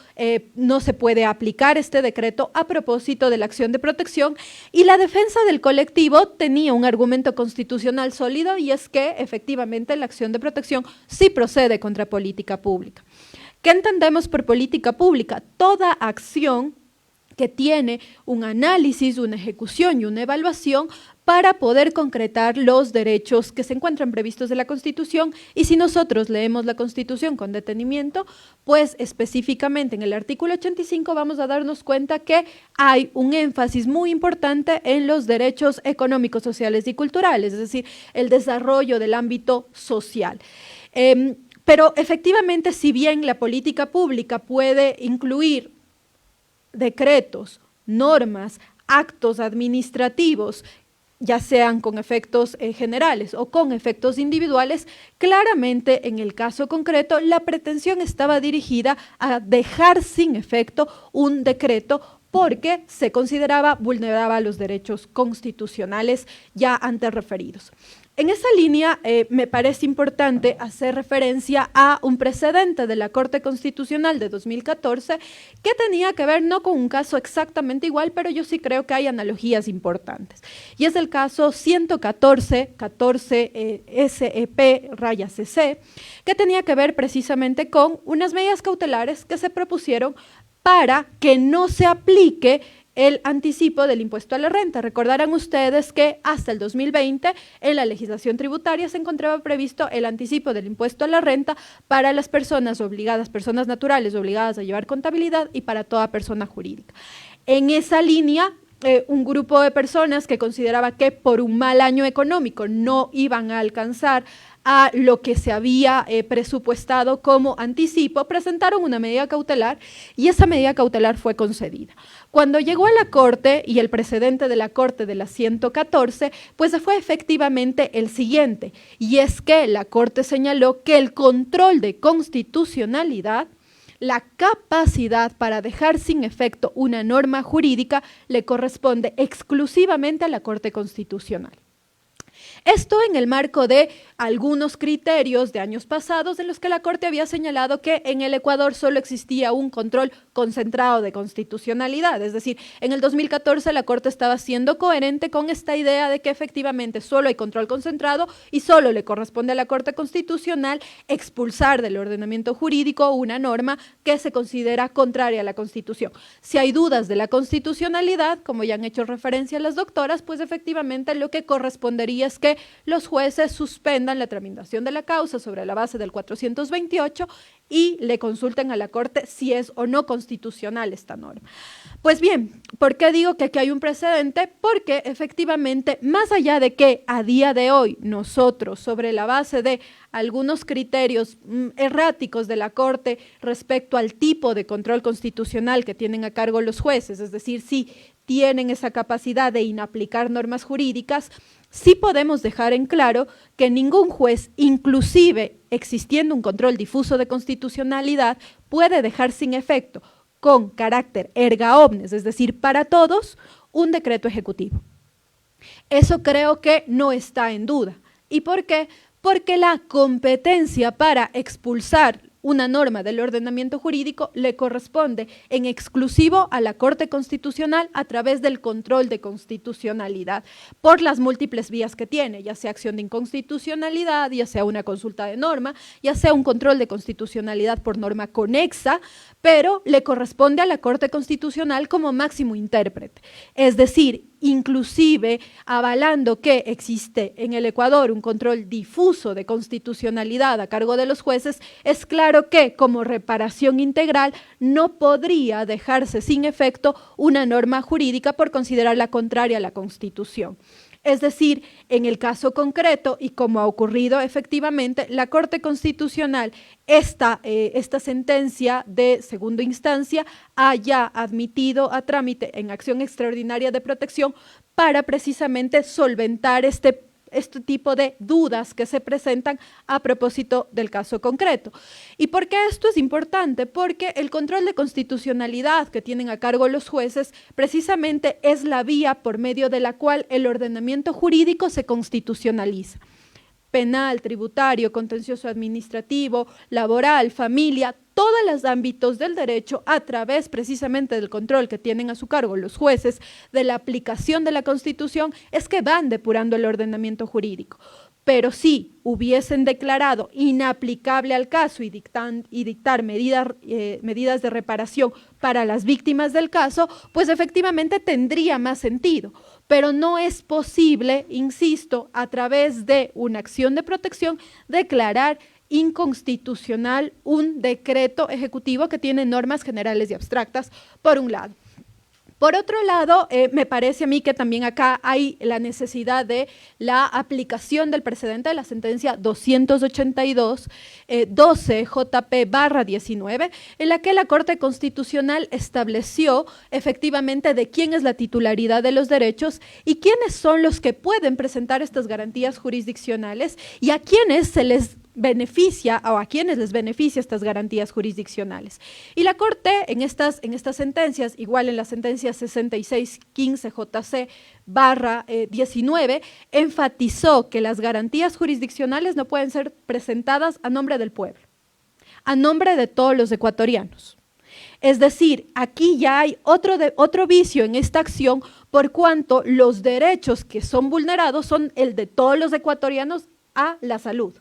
no se puede aplicar este decreto a propósito de la acción de protección, y la defensa del colectivo tenía un argumento constitucional sólido, y es que efectivamente la acción de protección sí procede contra política pública. ¿Qué entendemos por política pública? Toda acción que tiene un análisis, una ejecución y una evaluación para poder concretar los derechos que se encuentran previstos en la Constitución. Y si nosotros leemos la Constitución con detenimiento, pues específicamente en el artículo 85 vamos a darnos cuenta que hay un énfasis muy importante en los derechos económicos, sociales y culturales, es decir, el desarrollo del ámbito social. Pero efectivamente, si bien la política pública puede incluir decretos, normas, actos administrativos, ya sean con efectos generales o con efectos individuales, claramente en el caso concreto la pretensión estaba dirigida a dejar sin efecto un decreto porque se consideraba vulneraba los derechos constitucionales ya antes referidos. En esa línea me parece importante hacer referencia a un precedente de la Corte Constitucional de 2014 que tenía que ver no con un caso exactamente igual, pero yo sí creo que hay analogías importantes. Y es el caso 114 SEP-CC, que tenía que ver precisamente con unas medidas cautelares que se propusieron para que no se aplique el anticipo del impuesto a la renta. Recordarán ustedes que hasta el 2020 en la legislación tributaria se encontraba previsto el anticipo del impuesto a la renta para las personas obligadas, personas naturales obligadas a llevar contabilidad y para toda persona jurídica. En esa línea, un grupo de personas que consideraba que por un mal año económico no iban a alcanzar a lo que se había presupuestado como anticipo, presentaron una medida cautelar y esa medida cautelar fue concedida. Cuando llegó a la Corte y el precedente de la Corte de la 114, pues fue efectivamente el siguiente, y es que la Corte señaló que el control de constitucionalidad, la capacidad para dejar sin efecto una norma jurídica, le corresponde exclusivamente a la Corte Constitucional. Esto en el marco de algunos criterios de años pasados en los que la Corte había señalado que en el Ecuador solo existía un control concentrado de constitucionalidad, es decir, en el 2014 la Corte estaba siendo coherente con esta idea de que efectivamente solo hay control concentrado y solo le corresponde a la Corte Constitucional expulsar del ordenamiento jurídico una norma que se considera contraria a la Constitución. Si hay dudas de la constitucionalidad, como ya han hecho referencia las doctoras, pues efectivamente lo que correspondería es que los jueces suspendan la tramitación de la causa sobre la base del 428 y le consulten a la Corte si es o no constitucional esta norma. Pues bien, ¿por qué digo que aquí hay un precedente? Porque efectivamente, más allá de que a día de hoy nosotros, sobre la base de algunos criterios erráticos de la Corte respecto al tipo de control constitucional que tienen a cargo los jueces, es decir, si tienen esa capacidad de inaplicar normas jurídicas, sí podemos dejar en claro que ningún juez, inclusive existiendo un control difuso de constitucionalidad, puede dejar sin efecto, con carácter erga omnes, es decir, para todos, un decreto ejecutivo. Eso creo que no está en duda. ¿Y por qué? Porque la competencia para expulsar una norma del ordenamiento jurídico le corresponde en exclusivo a la Corte Constitucional a través del control de constitucionalidad por las múltiples vías que tiene, ya sea acción de inconstitucionalidad, ya sea una consulta de norma, ya sea un control de constitucionalidad por norma conexa, pero le corresponde a la Corte Constitucional como máximo intérprete. Es decir, inclusive avalando que existe en el Ecuador un control difuso de constitucionalidad a cargo de los jueces, es claro que como reparación integral no podría dejarse sin efecto una norma jurídica por considerarla contraria a la Constitución. Es decir, en el caso concreto, y como ha ocurrido efectivamente, la Corte Constitucional, esta sentencia de segunda instancia, haya admitido a trámite en acción extraordinaria de protección para precisamente solventar este tipo de dudas que se presentan a propósito del caso concreto. ¿Y por qué esto es importante? Porque el control de constitucionalidad que tienen a cargo los jueces precisamente es la vía por medio de la cual el ordenamiento jurídico se constitucionaliza. Penal, tributario, contencioso administrativo, laboral, familia, todos los ámbitos del derecho, a través precisamente del control que tienen a su cargo los jueces de la aplicación de la Constitución, es que van depurando el ordenamiento jurídico. Pero si hubiesen declarado inaplicable al caso y dictar medidas de reparación para las víctimas del caso, pues efectivamente tendría más sentido. Pero no es posible, insisto, a través de una acción de protección, declarar inconstitucional un decreto ejecutivo que tiene normas generales y abstractas, por un lado. Por otro lado, me parece a mí que también acá hay la necesidad de la aplicación del precedente de la sentencia 282, 12 JP/19, en la que la Corte Constitucional estableció efectivamente de quién es la titularidad de los derechos y quiénes son los que pueden presentar estas garantías jurisdiccionales y a quiénes se les beneficia o a quienes les beneficia estas garantías jurisdiccionales. Y la Corte en estas sentencias, igual en la sentencia 6615 JC/19, enfatizó que las garantías jurisdiccionales no pueden ser presentadas a nombre del pueblo, a nombre de todos los ecuatorianos. Es decir, aquí ya hay otro vicio en esta acción, por cuanto los derechos que son vulnerados son el de todos los ecuatorianos a la salud.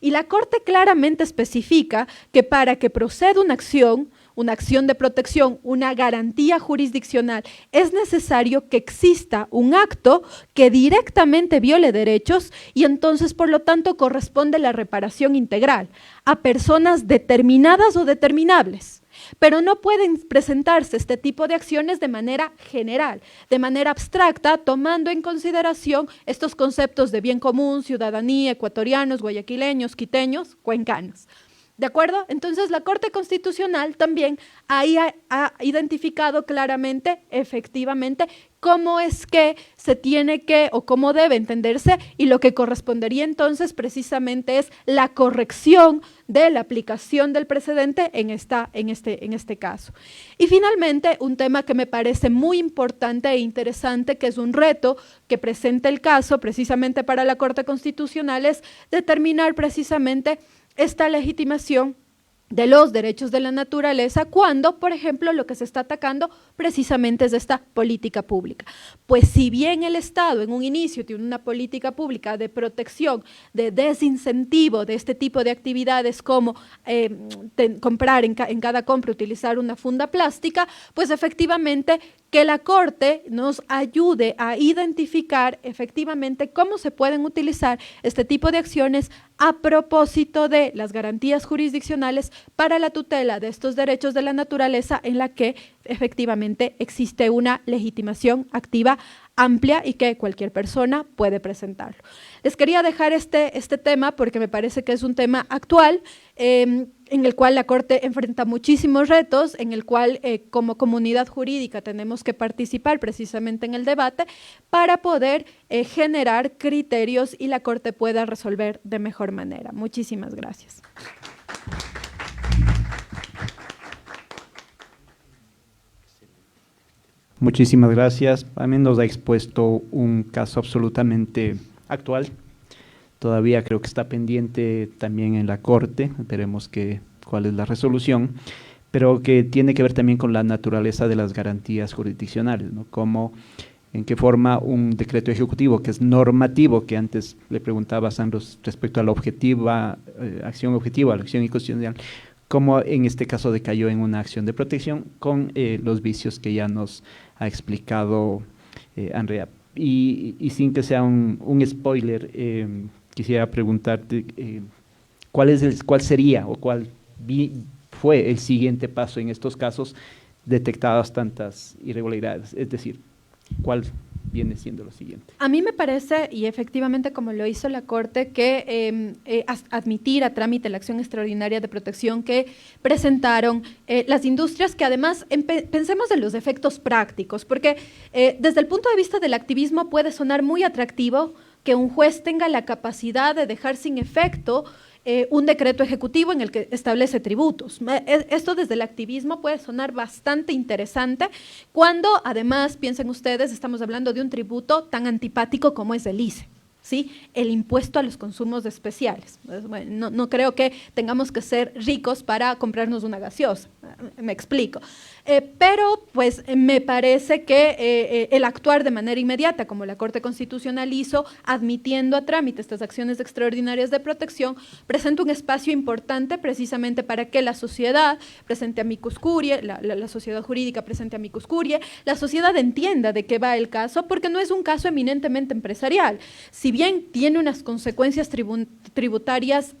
Y la Corte claramente especifica que para que proceda una acción de protección, una garantía jurisdiccional, es necesario que exista un acto que directamente viole derechos y entonces, por lo tanto, corresponde la reparación integral a personas determinadas o determinables. Pero no pueden presentarse este tipo de acciones de manera general, de manera abstracta, tomando en consideración estos conceptos de bien común, ciudadanía, ecuatorianos, guayaquileños, quiteños, cuencanos. ¿De acuerdo? Entonces, la Corte Constitucional también ahí ha identificado claramente, efectivamente, cómo es que se tiene que o cómo debe entenderse, y lo que correspondería entonces precisamente es la corrección de la aplicación del precedente en este caso. Y finalmente, un tema que me parece muy importante e interesante, que es un reto que presenta el caso precisamente para la Corte Constitucional, es determinar precisamente esta legitimación de los derechos de la naturaleza cuando, por ejemplo, lo que se está atacando precisamente es esta política pública. Pues si bien el Estado en un inicio tiene una política pública de protección, de desincentivo de este tipo de actividades como comprar en cada compra, utilizar una funda plástica, pues efectivamente que la Corte nos ayude a identificar efectivamente cómo se pueden utilizar este tipo de acciones a propósito de las garantías jurisdiccionales para la tutela de estos derechos de la naturaleza, en la que efectivamente existe una legitimación activa amplia y que cualquier persona puede presentarlo. Les quería dejar este tema porque me parece que es un tema actual, en el cual la Corte enfrenta muchísimos retos, en el cual como comunidad jurídica tenemos que participar precisamente en el debate para poder generar criterios y la Corte pueda resolver de mejor manera. Muchísimas gracias. Muchísimas gracias. A mí nos ha expuesto un caso absolutamente actual. Todavía creo que está pendiente también en la Corte, veremos cuál es la resolución, pero que tiene que ver también con la naturaleza de las garantías jurisdiccionales, ¿no? En qué forma un decreto ejecutivo que es normativo, que antes le preguntaba a Sandro respecto a la acción objetiva, a la acción inconstitucional, cómo en este caso decayó en una acción de protección con los vicios que ya nos ha explicado Andrea. Y sin que sea un spoiler, quisiera preguntarte cuál sería o cuál fue el siguiente paso en estos casos detectadas tantas irregularidades, es decir, viene siendo lo siguiente. A mí me parece, y efectivamente como lo hizo la Corte, que admitir a trámite la acción extraordinaria de protección que presentaron las industrias, que además pensemos en los efectos prácticos, porque desde el punto de vista del activismo puede sonar muy atractivo que un juez tenga la capacidad de dejar sin efecto un decreto ejecutivo en el que establece tributos. Esto desde el activismo puede sonar bastante interesante cuando además, piensen ustedes, estamos hablando de un tributo tan antipático como es el ICE. ¿Sí? El impuesto a los consumos especiales. Bueno, no creo que tengamos que ser ricos para comprarnos una gaseosa, me explico. Pero pues me parece que el actuar de manera inmediata, como la Corte Constitucional hizo, admitiendo a trámite estas acciones extraordinarias de protección, presenta un espacio importante precisamente para que la sociedad presente amicus curiae, la sociedad jurídica presente amicus curiae, la sociedad entienda de qué va el caso, porque no es un caso eminentemente empresarial. Si bien tiene unas consecuencias tributarias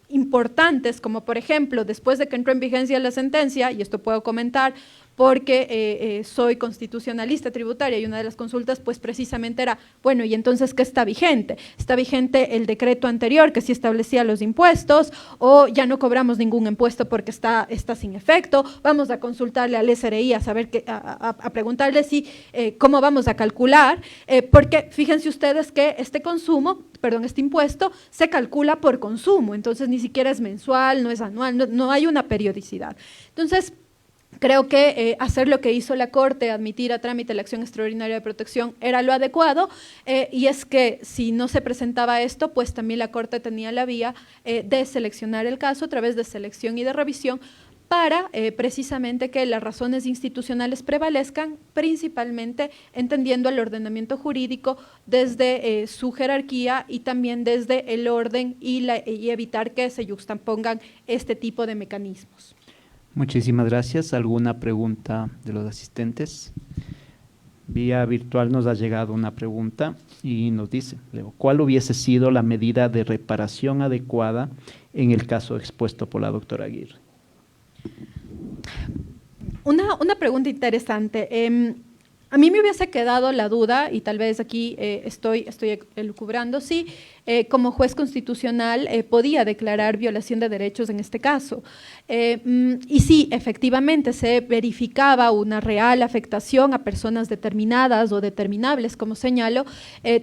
importantes, como por ejemplo, después de que entró en vigencia la sentencia, y esto puedo comentar porque soy constitucionalista tributaria y una de las consultas pues precisamente era, bueno, ¿y entonces qué está vigente? ¿Está vigente el decreto anterior que sí establecía los impuestos o ya no cobramos ningún impuesto porque está sin efecto? Vamos a consultarle al SRI a saber, a preguntarle si cómo vamos a calcular, porque fíjense ustedes que este impuesto se calcula por consumo, entonces ni siquiera es mensual, no es anual, no hay una periodicidad. Entonces, creo que hacer lo que hizo la Corte, admitir a trámite la acción extraordinaria de protección, era lo adecuado, y es que si no se presentaba esto, pues también la Corte tenía la vía de seleccionar el caso a través de selección y de revisión para precisamente que las razones institucionales prevalezcan, principalmente entendiendo el ordenamiento jurídico desde su jerarquía y también desde el orden y evitar que se yuxtapongan este tipo de mecanismos. Muchísimas gracias. ¿Alguna pregunta de los asistentes? Vía virtual nos ha llegado una pregunta y nos dice, ¿cuál hubiese sido la medida de reparación adecuada en el caso expuesto por la doctora Aguirre? Una pregunta interesante. A mí me hubiese quedado la duda, y tal vez aquí estoy elucubrando, si como juez constitucional podía declarar violación de derechos en este caso. Y si efectivamente se verificaba una real afectación a personas determinadas o determinables, como señalo,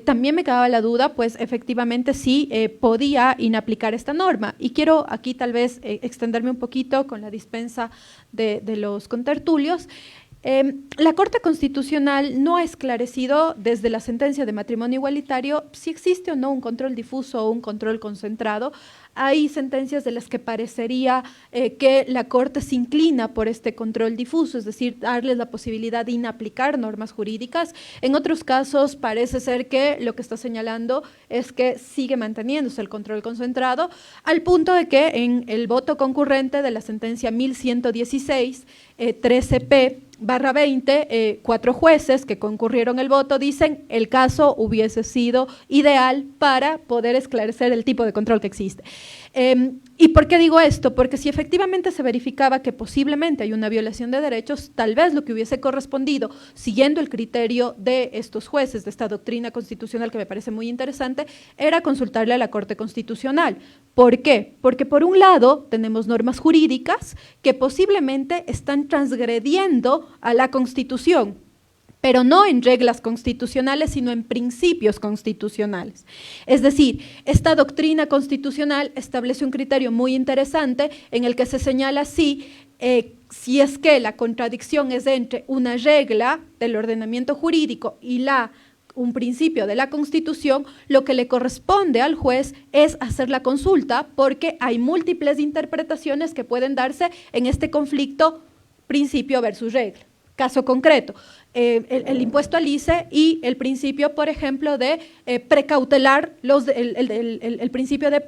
también me quedaba la duda, pues efectivamente sí podía inaplicar esta norma. Y quiero aquí tal vez extenderme un poquito con la dispensa de los contertulios. La Corte Constitucional no ha esclarecido desde la sentencia de matrimonio igualitario si existe o no un control difuso o un control concentrado. Hay sentencias de las que parecería que la Corte se inclina por este control difuso, es decir, darles la posibilidad de inaplicar normas jurídicas. En otros casos parece ser que lo que está señalando es que sigue manteniéndose el control concentrado, al punto de que en el voto concurrente de la sentencia 1116, 13P/20, 4 jueces que concurrieron el voto dicen el caso hubiese sido ideal para poder esclarecer el tipo de control que existe. ¿Y por qué digo esto? Porque si efectivamente se verificaba que posiblemente hay una violación de derechos, tal vez lo que hubiese correspondido, siguiendo el criterio de estos jueces, de esta doctrina constitucional que me parece muy interesante, era consultarle a la Corte Constitucional. ¿Por qué? Porque por un lado tenemos normas jurídicas que posiblemente están transgrediendo a la Constitución, pero no en reglas constitucionales, sino en principios constitucionales. Es decir, esta doctrina constitucional establece un criterio muy interesante en el que se señala si es que la contradicción es entre una regla del ordenamiento jurídico y un principio de la Constitución, lo que le corresponde al juez es hacer la consulta, porque hay múltiples interpretaciones que pueden darse en este conflicto principio versus regla. Caso concreto, el impuesto al ICE y el principio, por ejemplo, de precautelar el principio de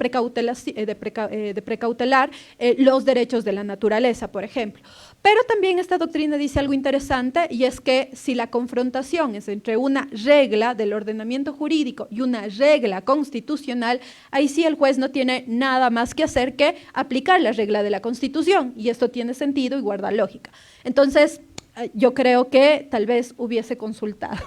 precautelar los derechos de la naturaleza, por ejemplo. Pero también esta doctrina dice algo interesante, y es que si la confrontación es entre una regla del ordenamiento jurídico y una regla constitucional, ahí sí el juez no tiene nada más que hacer que aplicar la regla de la Constitución, y esto tiene sentido y guarda lógica. Entonces, yo creo que tal vez hubiese consultado.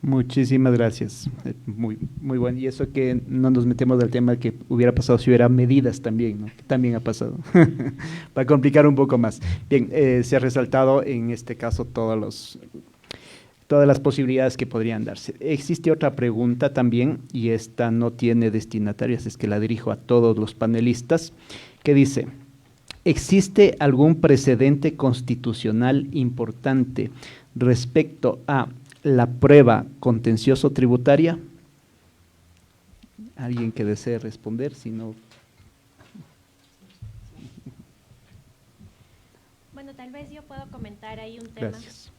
Muchísimas gracias. Muy, muy bueno. Y eso que no nos metemos del tema que hubiera pasado si hubiera medidas también, ¿no? Que también ha pasado. Para complicar un poco más. Bien, se ha resaltado en este caso todas las posibilidades que podrían darse. Existe otra pregunta también, y esta no tiene destinatarias, es que la dirijo a todos los panelistas, que dice: ¿existe algún precedente constitucional importante respecto a la prueba contencioso tributaria? ¿Alguien que desee responder? Si no… Bueno, tal vez yo puedo comentar ahí un tema. Gracias.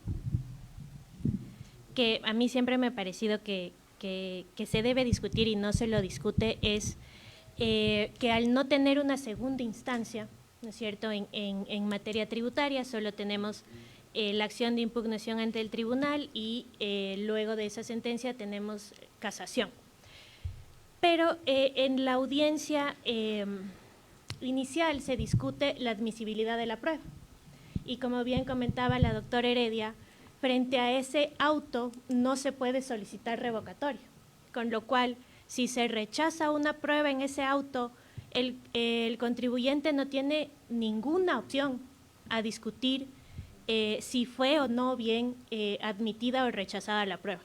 Que a mí siempre me ha parecido que se debe discutir y no se lo discute, es que al no tener una segunda instancia, ¿no es cierto?, en materia tributaria, solo tenemos la acción de impugnación ante el tribunal y luego de esa sentencia tenemos casación. Pero en la audiencia inicial se discute la admisibilidad de la prueba. Y como bien comentaba la doctora Heredia, frente a ese auto no se puede solicitar revocatorio, con lo cual si se rechaza una prueba en ese auto, el contribuyente no tiene ninguna opción a discutir si fue o no bien admitida o rechazada la prueba.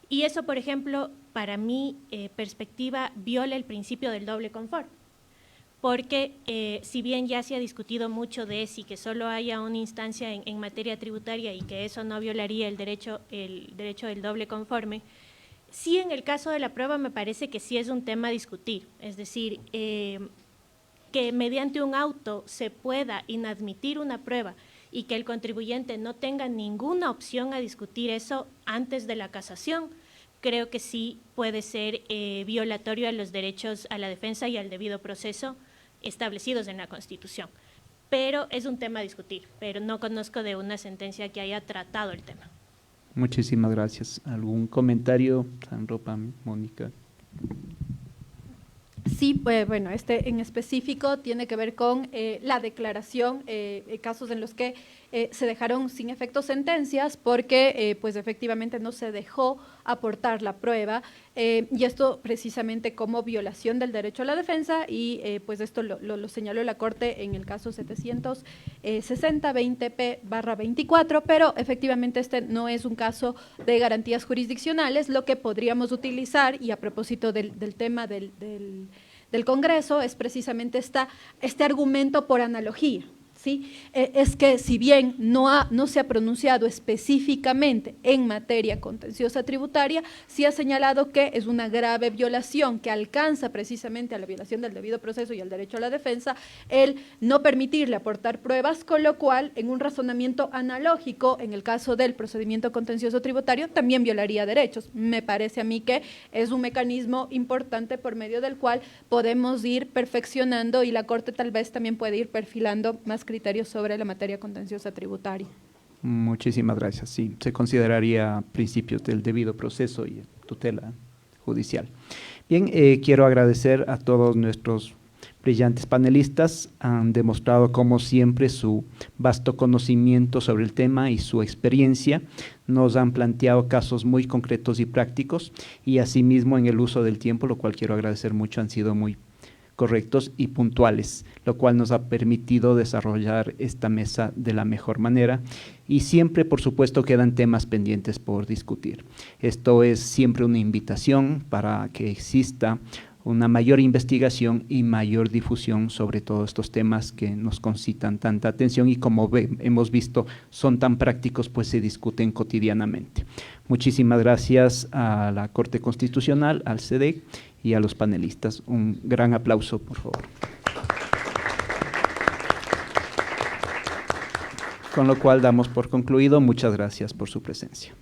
Y eso, por ejemplo, para mi perspectiva, viola el principio del doble confort, porque si bien ya se ha discutido mucho de si que solo haya una instancia en materia tributaria y que eso no violaría el derecho del doble conforme, sí, en el caso de la prueba me parece que sí es un tema a discutir, es decir, que mediante un auto se pueda inadmitir una prueba y que el contribuyente no tenga ninguna opción a discutir eso antes de la casación, creo que sí puede ser violatorio a los derechos a la defensa y al debido proceso establecidos en la Constitución. Pero es un tema a discutir, pero no conozco de una sentencia que haya tratado el tema. Muchísimas gracias. ¿Algún comentario, Sanropa, Mónica? Sí, pues, bueno, este en específico tiene que ver con la declaración, casos en los que se dejaron sin efecto sentencias porque pues efectivamente no se dejó aportar la prueba y esto precisamente como violación del derecho a la defensa y pues esto lo señaló la Corte en el caso 760-20P/24, pero efectivamente este no es un caso de garantías jurisdiccionales. Lo que podríamos utilizar, y a propósito del tema del Congreso, es precisamente este argumento por analogía. ¿Sí? Es que si bien no se ha pronunciado específicamente en materia contenciosa tributaria, sí ha señalado que es una grave violación que alcanza precisamente a la violación del debido proceso y al derecho a la defensa el no permitirle aportar pruebas, con lo cual en un razonamiento analógico en el caso del procedimiento contencioso tributario también violaría derechos. Me parece a mí que es un mecanismo importante por medio del cual podemos ir perfeccionando y la Corte tal vez también puede ir perfilando más criterios sobre la materia contenciosa tributaria. Muchísimas gracias. Sí, se consideraría principios del debido proceso y tutela judicial. Bien, quiero agradecer a todos nuestros brillantes panelistas. Han demostrado como siempre su vasto conocimiento sobre el tema y su experiencia. Nos han planteado casos muy concretos y prácticos y asimismo en el uso del tiempo, lo cual quiero agradecer mucho, han sido muy correctos y puntuales, lo cual nos ha permitido desarrollar esta mesa de la mejor manera y siempre, por supuesto, quedan temas pendientes por discutir. Esto es siempre una invitación para que exista una mayor investigación y mayor difusión sobre todos estos temas que nos concitan tanta atención y como hemos visto son tan prácticos, pues se discuten cotidianamente. Muchísimas gracias a la Corte Constitucional, al CEDEC y a los panelistas. Un gran aplauso, por favor. Con lo cual damos por concluido. Muchas gracias por su presencia.